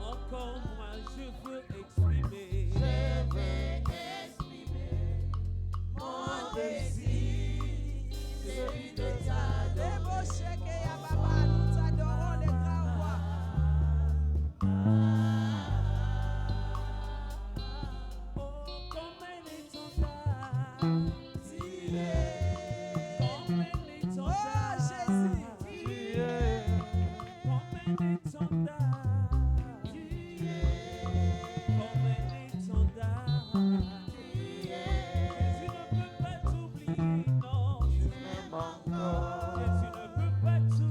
encore moi je veux exprimer. Je vais exprimer mon désir, celui de t'adorer. Nous adorons le grand roi. Oh, comme elle est tendance. Comme elle est Oh tendance. Jésus. Comme elle est tendance. Comme elle est tendance. Jésus ne peut pas t'oublier, non. Même encore, Jésus ne peut pas t'oublier.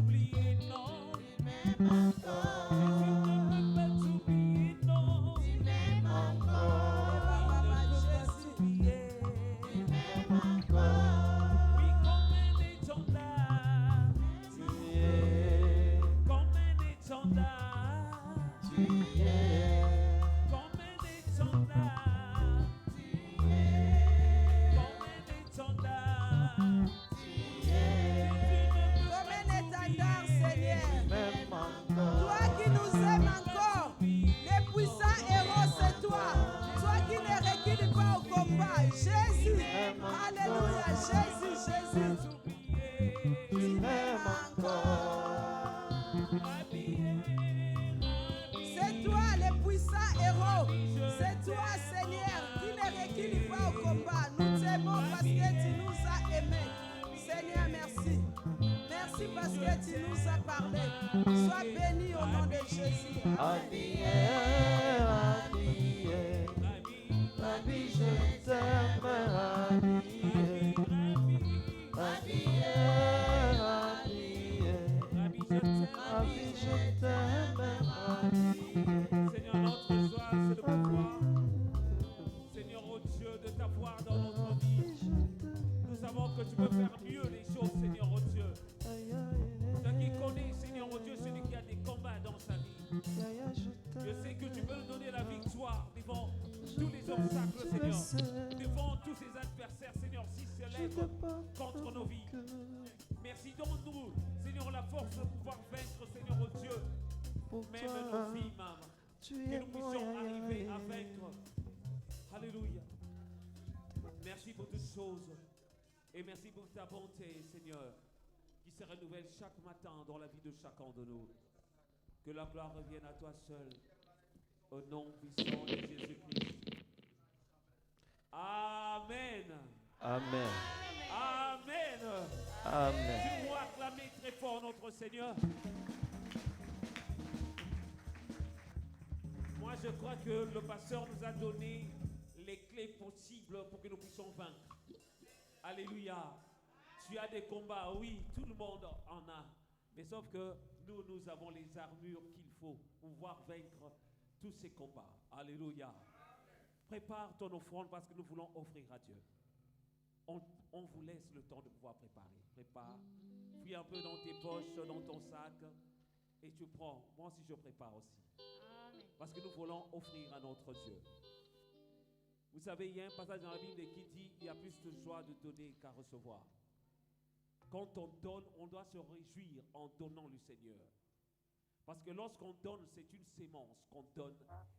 Jésus, tu m'aimes encore. C'est toi le puissant héros. C'est toi, Seigneur, qui ne recule pas au combat. Nous t'aimons parce que tu nous as aimés. Seigneur, merci. Merci parce que tu nous as parlé. Sois béni au nom de Jésus. Habillé, habillé, habillé, je t'aime, habillé, habillé, habillé, habillé, je t'aime, habillé. Seigneur, notre joie, c'est de pouvoir, Seigneur, oh Dieu, de t'avoir dans notre vie. Nous savons que tu peux faire mieux les choses, Seigneur, oh Dieu. Toi qui connais, Seigneur, oh Dieu, celui qui a des combats dans sa vie. Je sais que tu peux nous donner la victoire devant tous les obstacles, Seigneur. Devant tous ces adversaires, Seigneur, s'ils se lèvent contre nos vies. Merci, donne-nous, Seigneur, la force de pouvoir vaincre, Seigneur, oh Dieu. Même nos vies, maman. Que nous puissions arriver à vaincre. Alléluia. Merci pour toutes choses. Et merci pour ta bonté, Seigneur, qui se renouvelle chaque matin dans la vie de chacun de nous. Que la gloire revienne à toi seul. Au nom puissant de Jésus-Christ. Amen. Amen. Amen. Amen. Tu dois acclamer très fort notre Seigneur. Moi, je crois que le pasteur nous a donné les clés possibles pour que nous puissions vaincre. Alléluia. Tu as des combats, oui, tout le monde en a. Mais sauf que nous avons les armures qu'il faut pour pouvoir vaincre tous ces combats. Alléluia. Prépare ton offrande parce que nous voulons offrir à Dieu. On vous laisse le temps de pouvoir préparer. Prépare. Fouille un peu dans tes poches, dans ton sac. Et tu prends. Moi aussi, je prépare aussi. Parce que nous voulons offrir à notre Dieu. Vous savez, il y a un passage dans la Bible qui dit il y a plus de joie de donner qu'à recevoir. Quand on donne, on doit se réjouir en donnant le Seigneur. Parce que lorsqu'on donne, c'est une sémence qu'on donne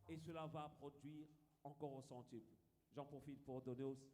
et cela va produire encore au centuple. J'en profite pour donner aussi.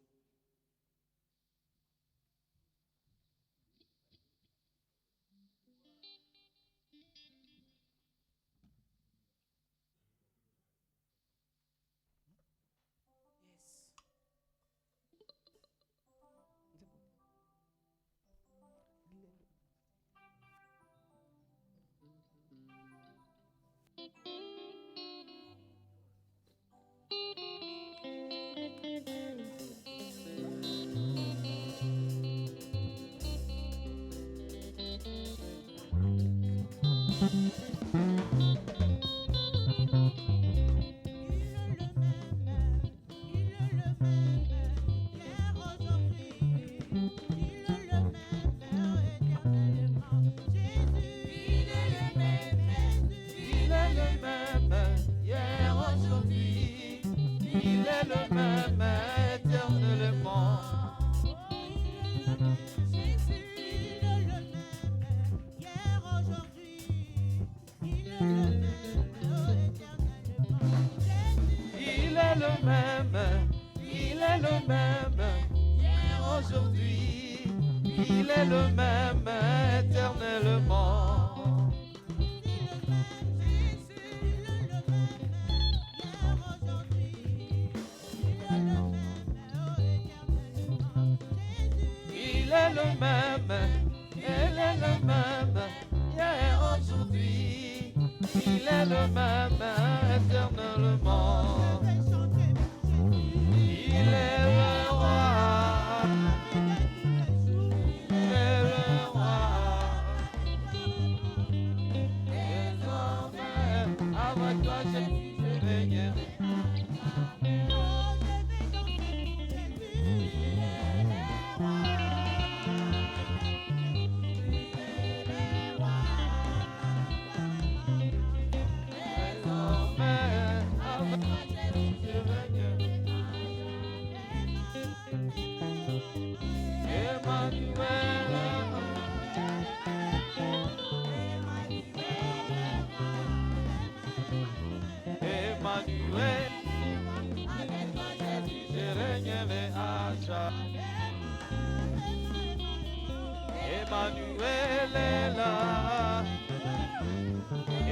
Emmanuel est là.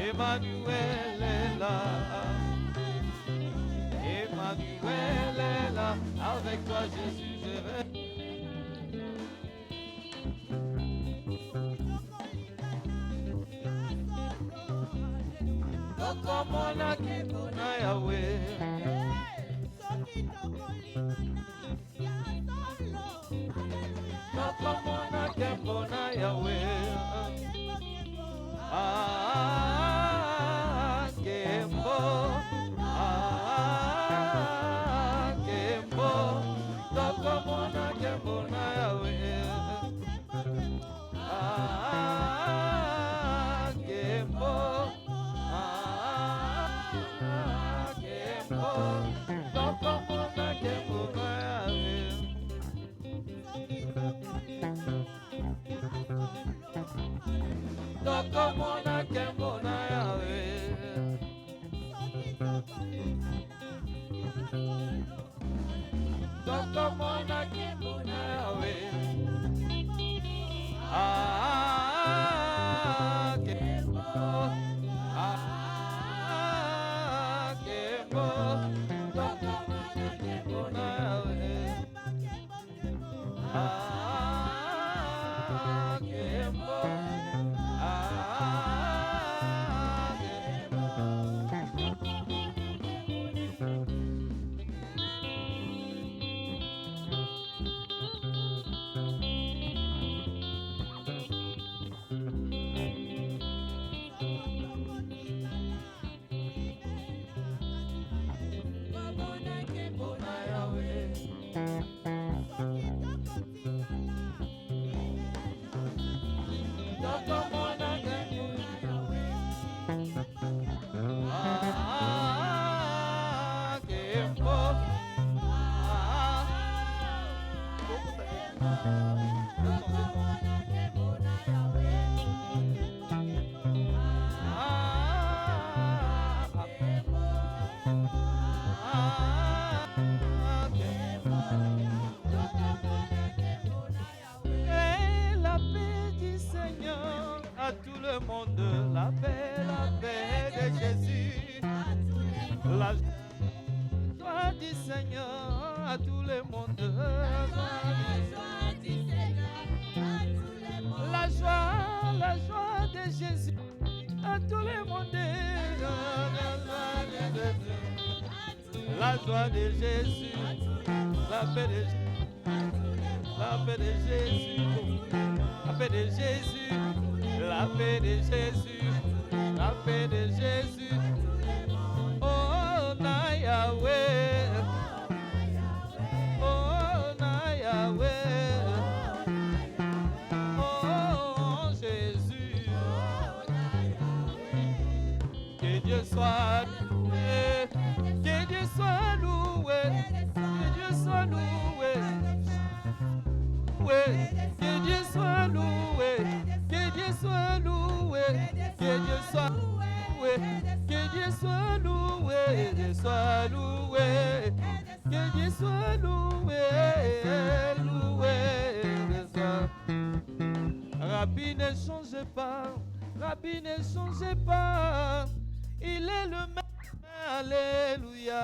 Emmanuel est là. Emmanuel est là. Avec toi, Jésus, je vais. Tokomona kibuna Yahweh. Tokomona kibuna Yahweh. Ah, Kembo. Ah, Kembo. Tokomona kibuna Yahweh. Ah, Kembo. Tokomona kembona Yahweh. Tokomona kembona Yahweh. Ah, Kembo. Ah, Kembo. Tokomona kembona Yahweh. Ah, Kembo. La paix de Jésus, la joie du Seignor à tout le monde, la joie de Jésus à tout le monde, la joie de Jésus, la paix de Jésus, la paix de Jésus. La paix de Jésus, la paix de Jésus. Oh, na Yahweh. Oh, na Yahweh. Oh, Jésus. Que Dieu soit loué. Que Dieu soit loué. Que Dieu soit loué. Que Dieu soit loué. Que Dieu soit loué, que Dieu soit loué, que Dieu soit loué, Dieu soit loué, que Dieu soit loué, loué, Rabbi ne change pas, Rabbi ne change pas, il est le même, alléluia.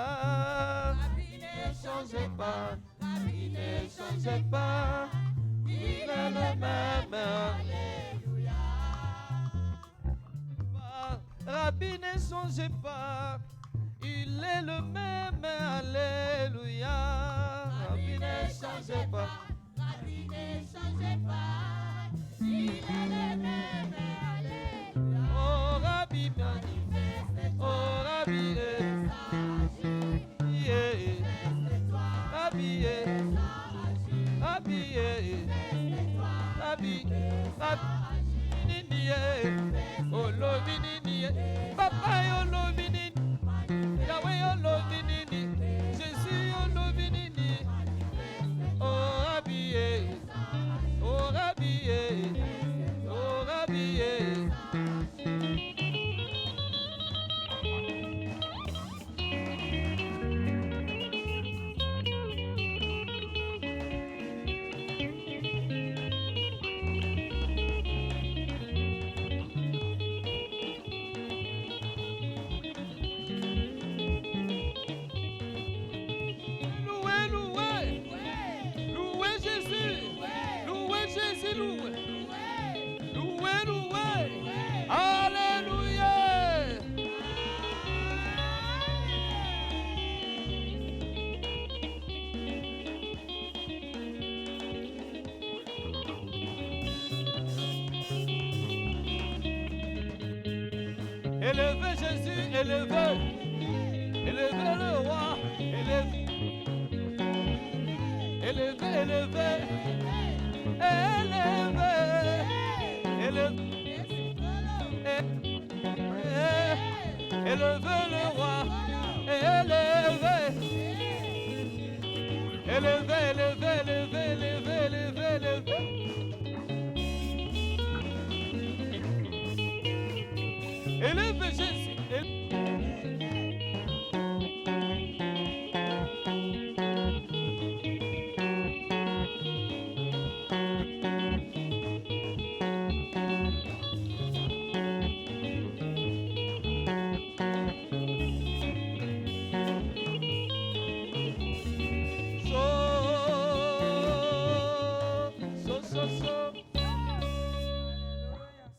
Rabbi ne change pas, Rabbi ne change pas, il est le même, alléluia. Rabbi ne change pas, il est le même, alléluia. Rabbi ne change pas, Rabbi ne change pas, il est le même, alléluia. Oh Rabbi manifeste, oh Rabbi, Rabbi, Rabbi, Rabbi, oh Lovinini, Papa yo Lovinini, Yahweh yo Lovinini, Jésus yo Lovinini, oh Rabbi, oh Rabbi, oh Rabbi. Jésus, loué. Loué, loué. Alléluia. Élevez Jésus, élevez. Élevez le roi. Élevez. Élevez, élevez. Élevez. Élevez le roi. Élevez. Élevez, élevez, élevez, élevez, élevez, élevez. Élevez Jésus.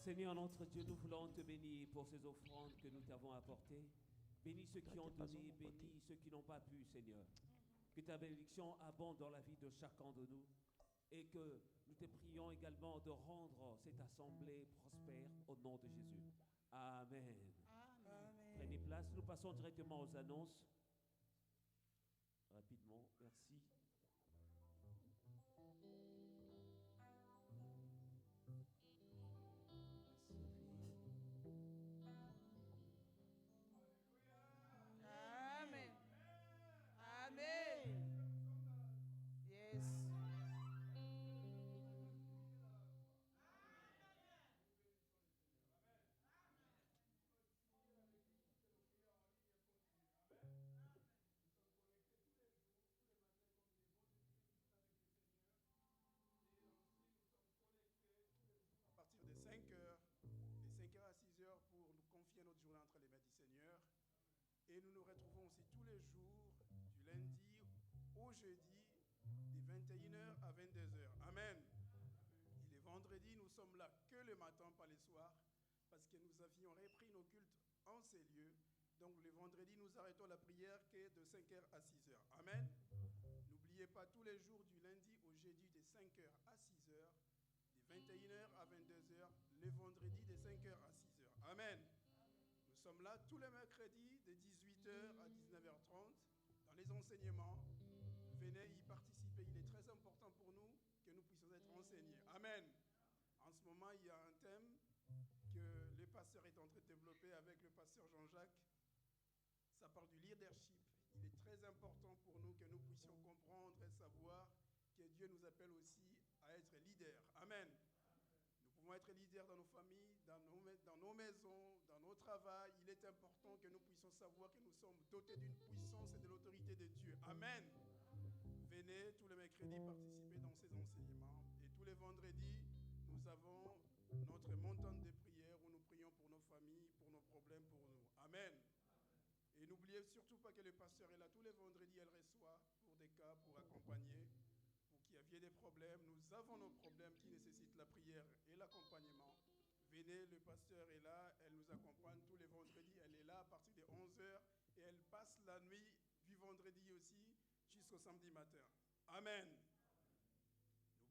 Seigneur notre Dieu, nous voulons te bénir pour ces offrandes que nous t'avons apportées. Bénis ceux qui ont donné, bénis ceux qui n'ont pas pu, Seigneur. Que ta bénédiction abonde dans la vie de chacun de nous et que nous te prions également de rendre cette assemblée prospère au nom de Jésus. Amen. Prenez place, nous passons directement aux annonces. Rapidement, merci. Amen. Amen. Yes. À partir de 5 heures, de 5 heures à 6 heures pour nous confier notre journée entre les mains du Seigneur. Et nous nous retrouvons aussi tous les jours, du lundi au jeudi, de 21h à 22h. Amen. Et les vendredis, nous sommes là que le matin, pas le soir, parce que nous avions repris nos cultes en ces lieux. Donc le vendredi, nous arrêtons la prière que de 5h à 6h. Amen. N'oubliez pas tous les jours du lundi au jeudi de 5h à 6h, de 21h à 22h, le vendredi de 5h à 6h. Amen. Nous sommes là tous les mercredis de 18h à 19h30 dans les enseignements. Venez y participer. Il est très important pour nous que nous puissions être enseignés. Amen. En ce moment, il y a un thème que le pasteur est en train de développer avec le pasteur Jean-Jacques. Ça parle du leadership. Il est très important pour nous que nous puissions comprendre et savoir que Dieu nous appelle aussi à être leaders. Amen. Nous pouvons être leaders dans nos familles, dans nos maisons, dans nos travails. Il est important que nous puissions savoir que nous sommes dotés d'une puissance et de l'autorité de Dieu. Amen. Venez tous les mercredis participer dans ces enseignements. Et tous les vendredis, nous avons notre montagne de prière où nous prions pour nos familles, pour nos problèmes, pour nous. Amen. Et n'oubliez surtout pas que le pasteur est là tous les vendredis, elle reçoit pour des cas, pour accompagner, pour qu'il y ait des problèmes. Nous avons nos problèmes qui nécessitent la prière et l'accompagnement. Venez, le pasteur est là, elle nous accompagne tous les vendredis, elle est là à partir de 11h et elle passe la nuit du vendredi aussi jusqu'au samedi matin. Amen.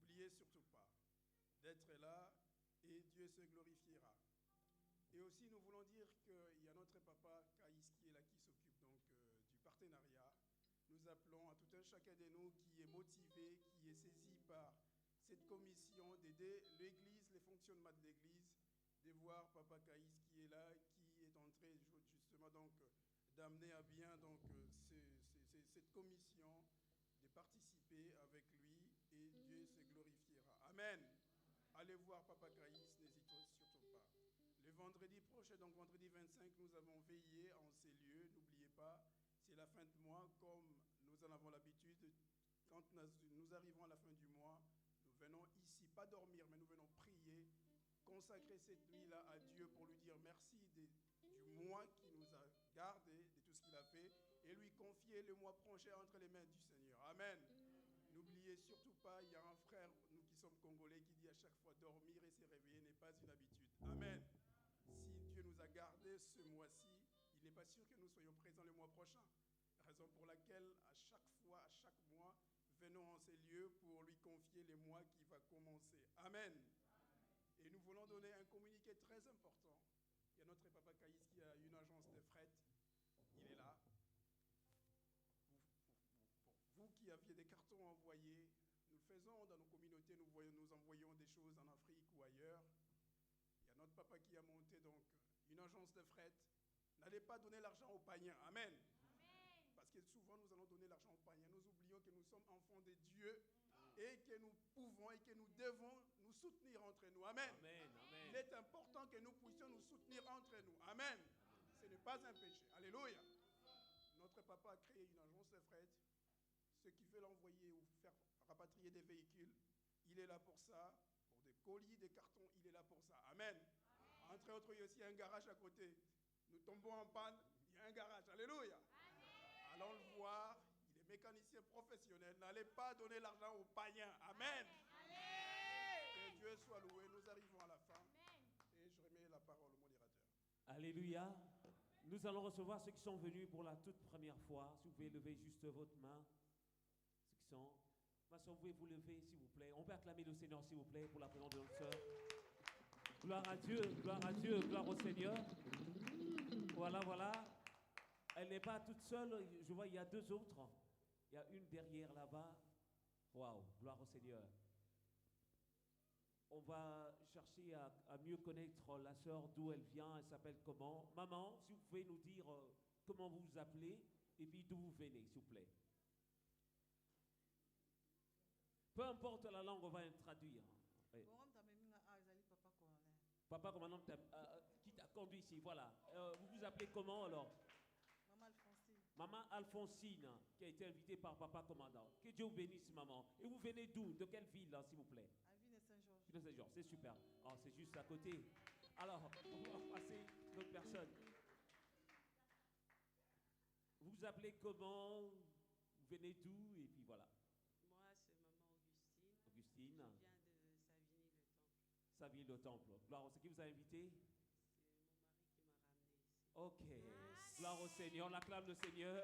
N'oubliez surtout pas d'être là et Dieu se glorifiera. Et aussi, nous voulons dire qu'il y a notre papa Caïs qui est là, qui s'occupe donc du partenariat. Nous appelons à tout un chacun de nous qui est motivé, qui est saisi par cette commission d'aider l'Église, les fonctionnements de l'Église, de voir papa Caïs qui est là, qui est en train justement donc d'amener à bien donc cette commission, de participer avec lui et Dieu se glorifiera. Amen. Allez voir papa Caïs, n'hésitez surtout pas. Le vendredi prochain, donc vendredi 25, nous avons veillé en ces lieux. N'oubliez pas, c'est la fin de mois, comme nous en avons l'habitude. Quand nous arrivons à la fin du mois, nous venons ici, pas dormir, mais nous venons prier, consacrer cette nuit-là à Dieu pour lui dire merci du mois qui nous a gardés, de tout ce qu'il a fait, et lui confier le mois prochain entre les mains du Seigneur. Amen. N'oubliez surtout pas, il y a un frère, nous qui sommes congolais, qui dit à chaque dormir et se réveiller n'est pas une habitude. Amen. Si Dieu nous a gardés ce mois-ci, il n'est pas sûr que nous soyons présents le mois prochain. Raison pour laquelle, à chaque fois, à chaque mois, venons en ces lieux pour lui confier les mois qui va commencer. Amen. Et nous voulons donner un communiqué très important. Il y a notre papa Caïs qui a une agence de fret. Il est là. Pour vous qui aviez des cartons envoyés, nous le faisons dans nos communautés, nous envoyons des choses en Afrique ou ailleurs. Il y a notre papa qui a monté donc une agence de fret. N'allez pas donner l'argent aux païens. Amen. Parce que souvent nous allons donner l'argent aux païens. Nous oublions que nous sommes enfants de Dieu et que nous pouvons et que nous devons nous soutenir entre nous. Amen. Amen. Amen. Il est important que nous puissions nous soutenir entre nous. Amen. Ce n'est pas un péché. Alléluia. Notre papa a créé une agence de fret. Ceux qui veulent envoyer ou faire rapatrier des véhicules, il est là pour ça. Pour des colis, des cartons, il est là pour ça. Amen. Entre autres, il y a aussi un garage à côté. Nous tombons en panne, il y a un garage. Alléluia. Allons le voir. Il est mécanicien professionnel. N'allez pas donner l'argent aux païens. Amen. Que Dieu soit loué. Nous arrivons à la fin. Et je remets la parole au modérateur. Alléluia. Nous allons recevoir ceux qui sont venus pour la toute première fois. Si vous pouvez lever juste votre main. Ceux qui sont... Pasteur, vous pouvez vous lever, s'il vous plaît. On peut acclamer le Seigneur, s'il vous plaît, pour la présence de notre sœur. Gloire à Dieu, gloire au Seigneur. Voilà, voilà. Elle n'est pas toute seule. Je vois, il y a deux autres. Il y a une derrière là-bas. Waouh, gloire au Seigneur. On va chercher à mieux connaître la sœur, d'où elle vient, elle s'appelle comment. Maman, si vous pouvez nous dire comment vous vous appelez et puis d'où vous venez, s'il vous plaît. Peu importe la langue, on va traduire. Oui. Papa commandant qui t'a conduit ici, voilà. Vous vous appelez comment alors? Maman Alphonsine. Maman Alphonsine, qui a été invitée par Papa commandant. Que Dieu vous bénisse, maman. Et vous venez d'où? De quelle ville, là, s'il vous plaît? À Ville de Saint-Georges. Ville de Saint-Georges, c'est super. Oh, c'est juste à côté. Alors, on va passer d'autres personnes. Vous vous appelez comment? Vous venez d'où? Et puis voilà. Moi, c'est maman Augustine. Augustine. Je viens de Savigny-le-Temple. Savigny-le-Temple. Gloire, c'est qui vous a invité? C'est mon mari qui m'a ramené ici. Ok. Gloire au Seigneur. On acclame le Seigneur.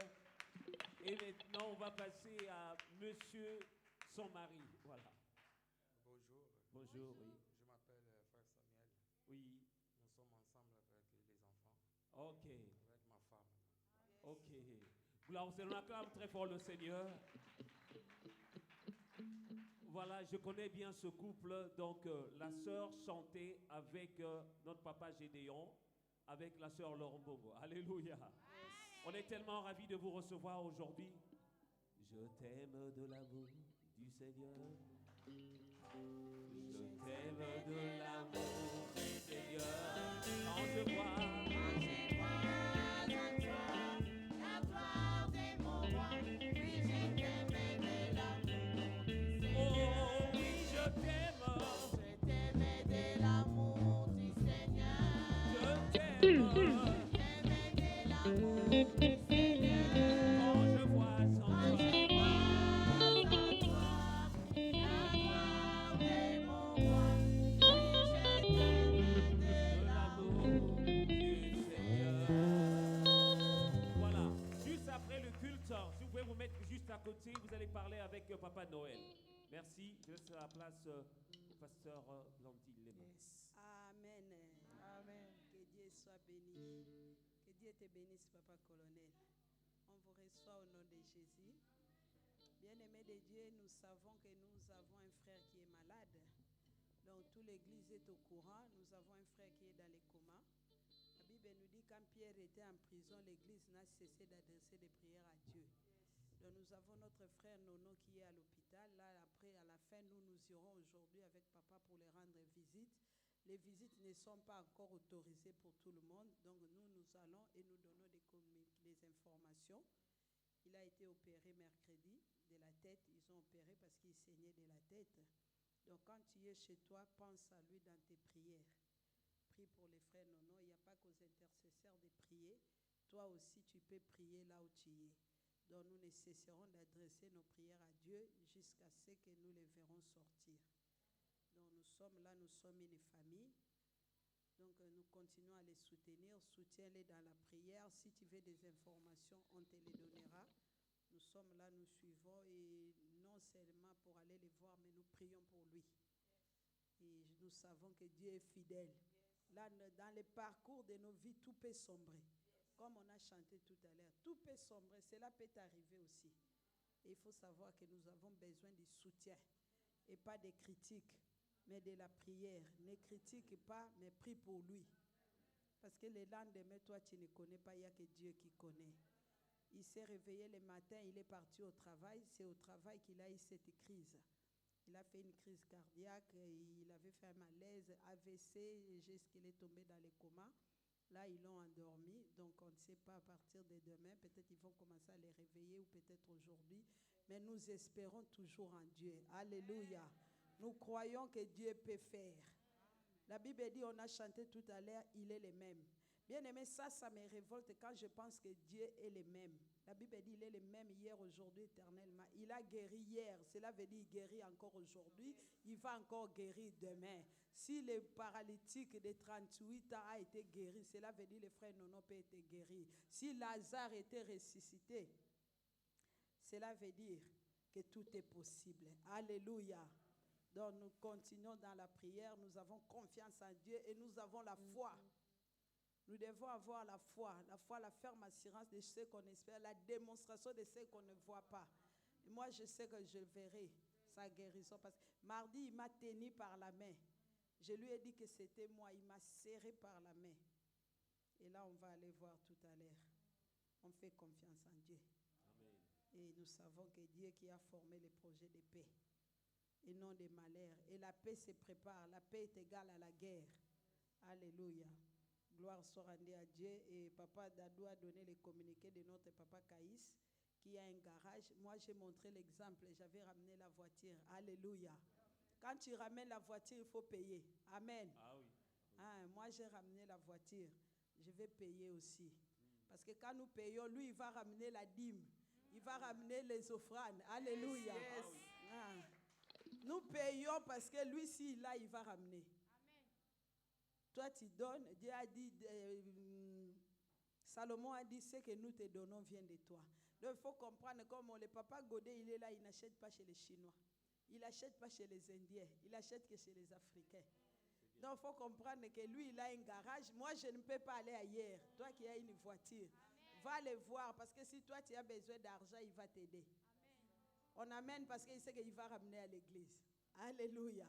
Et maintenant, on va passer à monsieur son mari. Voilà. Bonjour. Bonjour, oui. Je m'appelle Frère Samuel. Oui. Nous sommes ensemble avec les enfants, Ok. avec ma femme. Ok. Gloire au Seigneur. On acclame très fort le Seigneur. Voilà, je connais bien ce couple. Donc, la sœur chantait avec notre papa Gédéon, avec la sœur Laurent Bobo. Alléluia. On est tellement ravis de vous recevoir aujourd'hui. Je t'aime de l'amour du Seigneur. Je t'aime de l'amour du Seigneur. Quand je vois la gloire de mon roi, oui, je t'aime de l'amour du Seigneur. oh oui, je t'aime. Je t'aime de l'amour du Seigneur. Je t'aime. Je t'aime de l'amour du Seigneur. Quand je vois son Quand gloire. je vois sa gloire, la gloire de mon roi, oui, je t'aime de l'amour du Seigneur. Voilà, juste après le culte, si vous pouvez vous mettre juste à côté, vous allez parler avec Papa Noël. Merci, je laisse la place au pasteur Blandine Lema. Amen. Amen. Que Dieu soit béni. Que Dieu te bénisse, Papa Colonel. On vous reçoit au nom de Jésus. Bien-aimés de Dieu, nous savons que nous avons un frère qui est malade. Donc, toute l'église est au courant. Nous avons un frère qui est dans les comas. La Bible nous dit que quand Pierre était en prison, l'église n'a cessé d'adresser des prières à Dieu. Donc, nous avons notre frère Nono qui est à l'hôpital. Là, après, à la fin, nous irons aujourd'hui avec papa pour les rendre visite. Les visites ne sont pas encore autorisées pour tout le monde. Donc, nous allons et nous donnons des informations. Il a été opéré mercredi de la tête. Ils ont opéré parce qu'il saignait de la tête. Donc, quand tu es chez toi, pense à lui dans tes prières. Prie pour les frères Nono. Il n'y a pas qu'aux intercesseurs de prier. Toi aussi, tu peux prier là où tu es. Donc, nous ne cesserons d'adresser nos prières à Dieu jusqu'à ce que nous les verrons sortir. Donc, nous sommes sommes là, nous sommes une famille. Donc nous continuons à les soutenir. Soutiens-les dans la prière. Si tu veux des informations, on te les donnera. Nous sommes là, nous suivons et non seulement pour aller les voir, mais nous prions pour lui. Et nous savons que Dieu est fidèle. Là, dans le parcours de nos vies, tout peut sombrer. Comme on a chanté tout à l'heure, tout peut sombrer. Cela peut arriver aussi. Et il faut savoir que nous avons besoin du soutien et pas des critiques, mais de la prière. Ne critique pas, mais prie pour lui. Parce que le lendemain, toi, tu ne connais pas, il n'y a que Dieu qui connaît. Il s'est réveillé le matin, il est parti au travail. C'est au travail qu'il a eu cette crise. Il a fait une crise cardiaque, il avait fait un malaise, AVC, jusqu'il est tombé dans le coma. Là, ils l'ont endormi, donc on ne sait pas à partir de demain. Peut-être ils vont commencer à les réveiller ou peut-être aujourd'hui. Mais nous espérons toujours en Dieu. Alléluia. Nous croyons que Dieu peut faire. La Bible dit, on a chanté tout à l'heure, il est le même. Bien aimé, ça me révolte quand je pense que Dieu est le même. La Bible dit, il est le même hier, aujourd'hui, éternellement. Il a guéri hier, cela veut dire qu'il guérit encore aujourd'hui, il va encore guérir demain. Si le paralytique de 38 ans a été guéri, cela veut dire que le frère Nono peut être guéri. Si Lazare était ressuscité, cela veut dire que tout est possible. Alléluia. Donc nous continuons dans la prière, nous avons confiance en Dieu et nous avons la foi. Nous devons avoir la foi, la ferme assurance de ce qu'on espère, la démonstration de ce qu'on ne voit pas. Et moi, je sais que je verrai sa guérison. Parce que mardi, il m'a tenu par la main. Je lui ai dit que c'était moi. Il m'a serré par la main. Et là, on va aller voir tout à l'heure. On fait confiance en Dieu. Amen. Et nous savons que Dieu qui a formé les projets de paix et non de malheur. Et la paix se prépare. La paix est égale à la guerre. Alléluia. Gloire soit rendue à Dieu. Et papa Dadou a donné les communiqués de notre papa Caïs, qui a un garage. Moi, j'ai montré l'exemple. J'avais ramené la voiture. Alléluia. Quand tu ramènes la voiture, il faut payer. Amen. Ah oui. Ah, moi, j'ai ramené la voiture. Je vais payer aussi. Parce que quand nous payons, lui, il va ramener la dîme. Il va ramener les offrandes. Alléluia. Yes. Ah. Nous payons parce que lui, s'il là, il va ramener. Toi, tu donnes. Dieu a dit, Salomon a dit, ce que nous te donnons vient de toi. Donc, il faut comprendre comme le papa Godet, il est là, il n'achète pas chez les Chinois. Il n'achète pas chez les Indiens. Il achète que chez les Africains. Donc, il faut comprendre que lui, il a un garage. Moi, je ne peux pas aller ailleurs. Toi qui as une voiture, va le voir. Parce que si toi, tu as besoin d'argent, il va t'aider. On amène parce qu'il sait qu'il va ramener à l'église. Alléluia.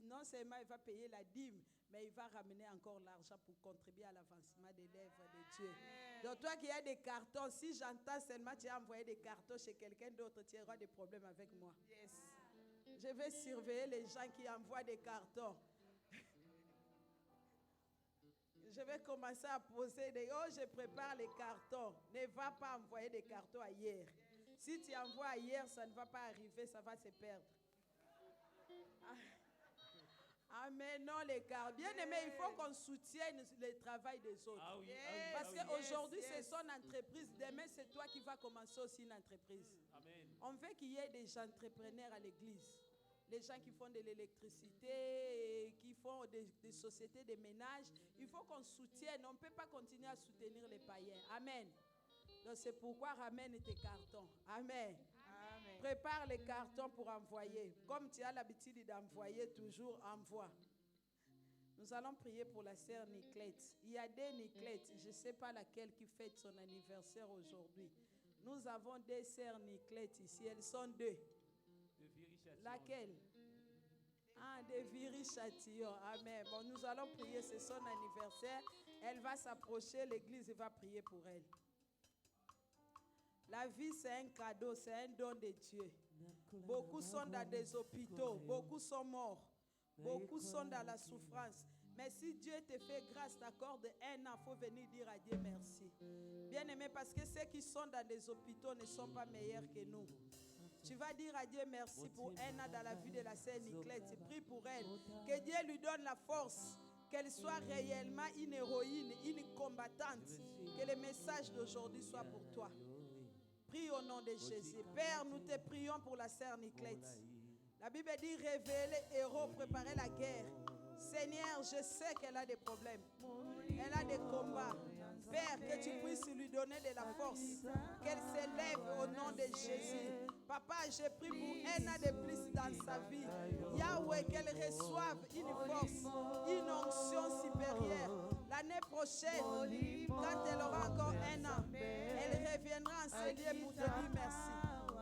Non seulement il va payer la dîme, mais il va ramener encore l'argent pour contribuer à l'avancement des lèvres de Dieu. Donc toi qui as des cartons, si j'entends seulement tu as envoyé des cartons chez quelqu'un d'autre, tu auras des problèmes avec moi. Yes. Je vais surveiller les gens qui envoient des cartons. Je vais commencer à poser des... Oh, je prépare les cartons. Ne va pas envoyer des cartons ailleurs. Si tu envoies ailleurs, ça ne va pas arriver, ça va se perdre. Amen, non les cartes. Bien aimé, il faut qu'on soutienne le travail des autres. Ah oui. Parce qu'aujourd'hui, yes. c'est son entreprise. Demain, c'est toi qui vas commencer aussi une entreprise. Amen. On veut qu'il y ait des entrepreneurs à l'église. Les gens qui font de l'électricité, qui font des sociétés de ménage. Il faut qu'on soutienne. On ne peut pas continuer à soutenir les païens. Amen. Donc c'est pourquoi ramène tes cartons. Amen. Amen. Prépare les cartons pour envoyer. Comme tu as l'habitude d'envoyer, toujours envoie. Nous allons prier pour la sœur Niclette. Il y a deux Niclettes. Je ne sais pas laquelle qui fête son anniversaire aujourd'hui. Nous avons deux sœurs Niclette ici. Elles sont deux. De Viry-Châtillon. Laquelle? Ah, de Viry-Châtillon. Amen. Bon, nous allons prier. C'est son anniversaire. Elle va s'approcher. L'église va prier pour elle. La vie, c'est un cadeau, c'est un don de Dieu. Beaucoup sont dans des hôpitaux, beaucoup sont morts, beaucoup sont dans la souffrance. Mais si Dieu te fait grâce, t'accorde un an, il faut venir dire à Dieu merci. Bien aimé, parce que ceux qui sont dans des hôpitaux ne sont pas meilleurs que nous. Tu vas dire à Dieu merci pour un an dans la vie de la sœur Niclette. Prie pour elle. Que Dieu lui donne la force. Qu'elle soit réellement une héroïne, une combattante. Que le message d'aujourd'hui soit pour toi. Prie au nom de Jésus. Père, nous te prions pour la sœur Niclette. La Bible dit révéler les héros, préparer la guerre. Seigneur, je sais qu'elle a des problèmes. Elle a des combats. Père, que tu puisses lui donner de la force. Qu'elle s'élève au nom de Jésus. Papa, j'ai prie pour un an de plus dans sa vie. Yahweh, qu'elle reçoive une force, une onction supérieure. L'année prochaine, quand elle aura encore un an, elle reviendra en ce lieu pour te dire merci.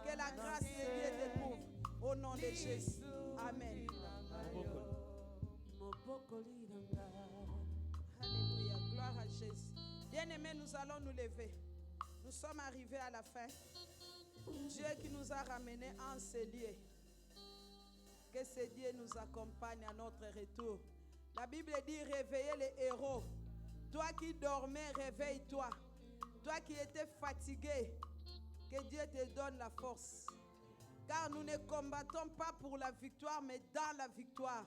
Que la grâce de Dieu te couvre. Au nom de Jésus. Amen. Alléluia. Gloire à Jésus. Bien-aimés, nous allons nous lever. Nous sommes arrivés à la fin. Dieu qui nous a ramenés en ce lieu. Que ce Dieu nous accompagne à notre retour. La Bible dit réveillez les héros. Toi qui dormais, réveille-toi. Toi qui étais fatigué, que Dieu te donne la force. Car nous ne combattons pas pour la victoire, mais dans la victoire.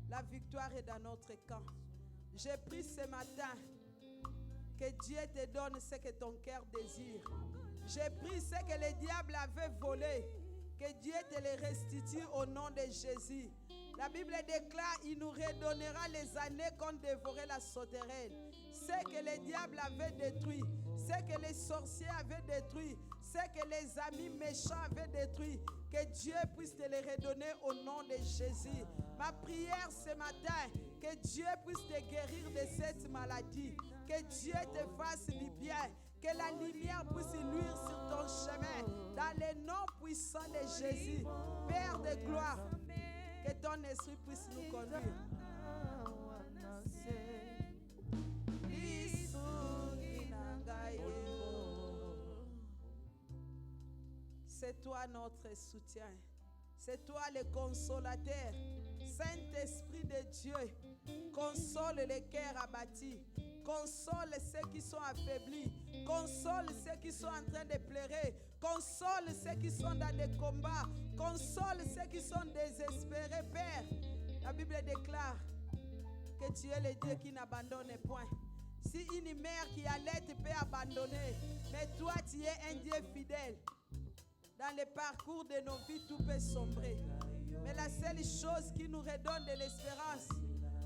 La victoire est dans notre camp. J'ai pris ce matin que Dieu te donne ce que ton cœur désire. J'ai pris ce que le diable avait volé. Que Dieu te le restitue au nom de Jésus. La Bible déclare, il nous redonnera les années qu'on dévorait la sauterelle. Ce que le diable avait détruit, ce que les sorciers avaient détruit, ce que les amis méchants avaient détruit, que Dieu puisse te les redonner au nom de Jésus. Ma prière ce matin, que Dieu puisse te guérir de cette maladie, que Dieu te fasse du bien, que la lumière puisse luire sur ton chemin, dans le nom puissant de Jésus. Père de gloire, que ton esprit puisse nous conduire. C'est toi notre soutien. C'est toi le consolateur. Saint-Esprit de Dieu, console les cœurs abattus. Console ceux qui sont affaiblis. Console ceux qui sont en train de pleurer. Console ceux qui sont dans des combats. Console ceux qui sont désespérés, Père. La Bible déclare que tu es le Dieu qui n'abandonne point. Si une mère qui allait peut abandonner, mais toi tu es un Dieu fidèle. Dans le parcours de nos vies, tout peut sombrer. Mais la seule chose qui nous redonne de l'espérance,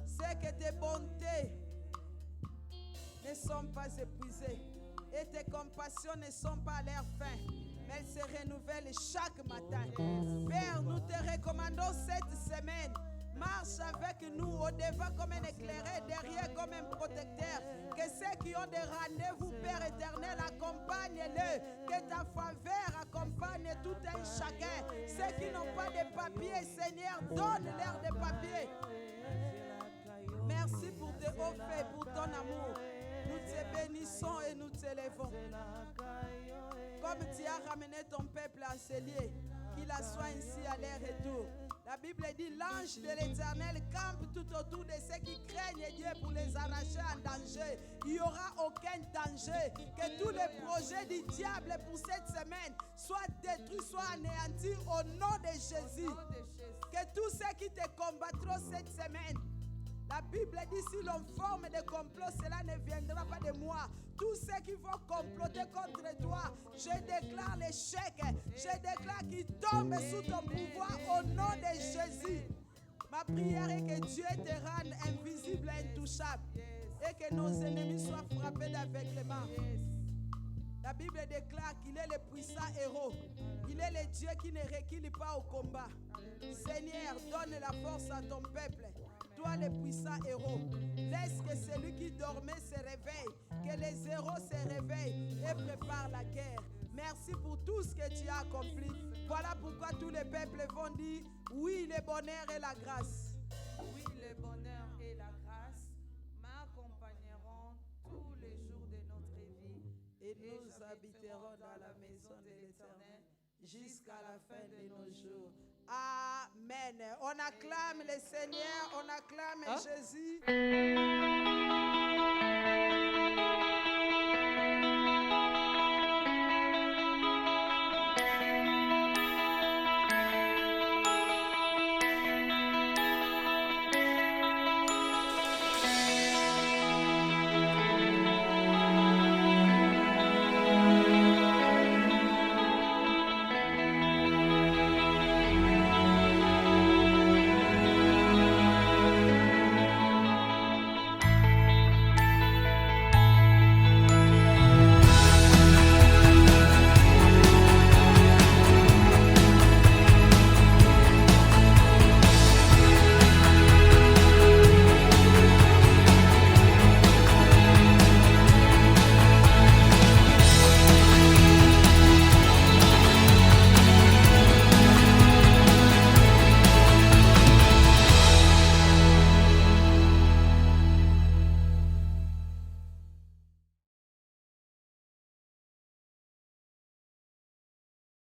c'est que tes bontés ne sont pas épuisées. Et tes compassions ne sont pas à leur fin. Mais elles se renouvellent chaque matin. Père, nous te recommandons cette semaine. Marche avec nous au devant comme un éclairé, derrière comme un protecteur. Que ceux qui ont des rendez-vous, Père éternel, accompagne-les. Que ta faveur accompagne tout un chacun. Ceux qui n'ont pas de papiers, Seigneur, donne-leur des papiers. Merci pour tes hauts faits, pour ton amour. Nous te bénissons et nous t'élèvons. Comme tu as ramené ton peuple à ce lieu, qu'il soit ainsi à leur retour. La Bible dit, l'ange de l'Éternel campe tout autour de ceux qui craignent Dieu pour les arracher en danger. Il n'y aura aucun danger. Que tous les projets du diable pour cette semaine soient détruits, soient anéantis au nom de Jésus. Que tous ceux qui te combattront cette semaine, la Bible dit, si l'on forme des complots, cela ne viendra pas de moi. Tous ceux qui vont comploter contre toi, je déclare l'échec. Je déclare qu'ils tombent sous ton pouvoir au nom de Jésus. Ma prière est que Dieu te rende invisible et intouchable. Et que nos ennemis soient frappés d'aveuglement. La Bible déclare qu'il est le puissant héros. Il est le Dieu qui ne recule pas au combat. Seigneur, donne la force à ton peuple. Toi, le puissant héros, laisse que celui qui dormait se réveille, que les héros se réveillent et préparent la guerre. Merci pour tout ce que tu as accompli. Voilà pourquoi tous les peuples vont dire, oui, le bonheur et la grâce. Oui, le bonheur et la grâce m'accompagneront tous les jours de notre vie. Et nous habiterons dans la maison de l'Éternel jusqu'à la fin de nos jours. Amen. On acclame le Seigneur, on acclame Jésus.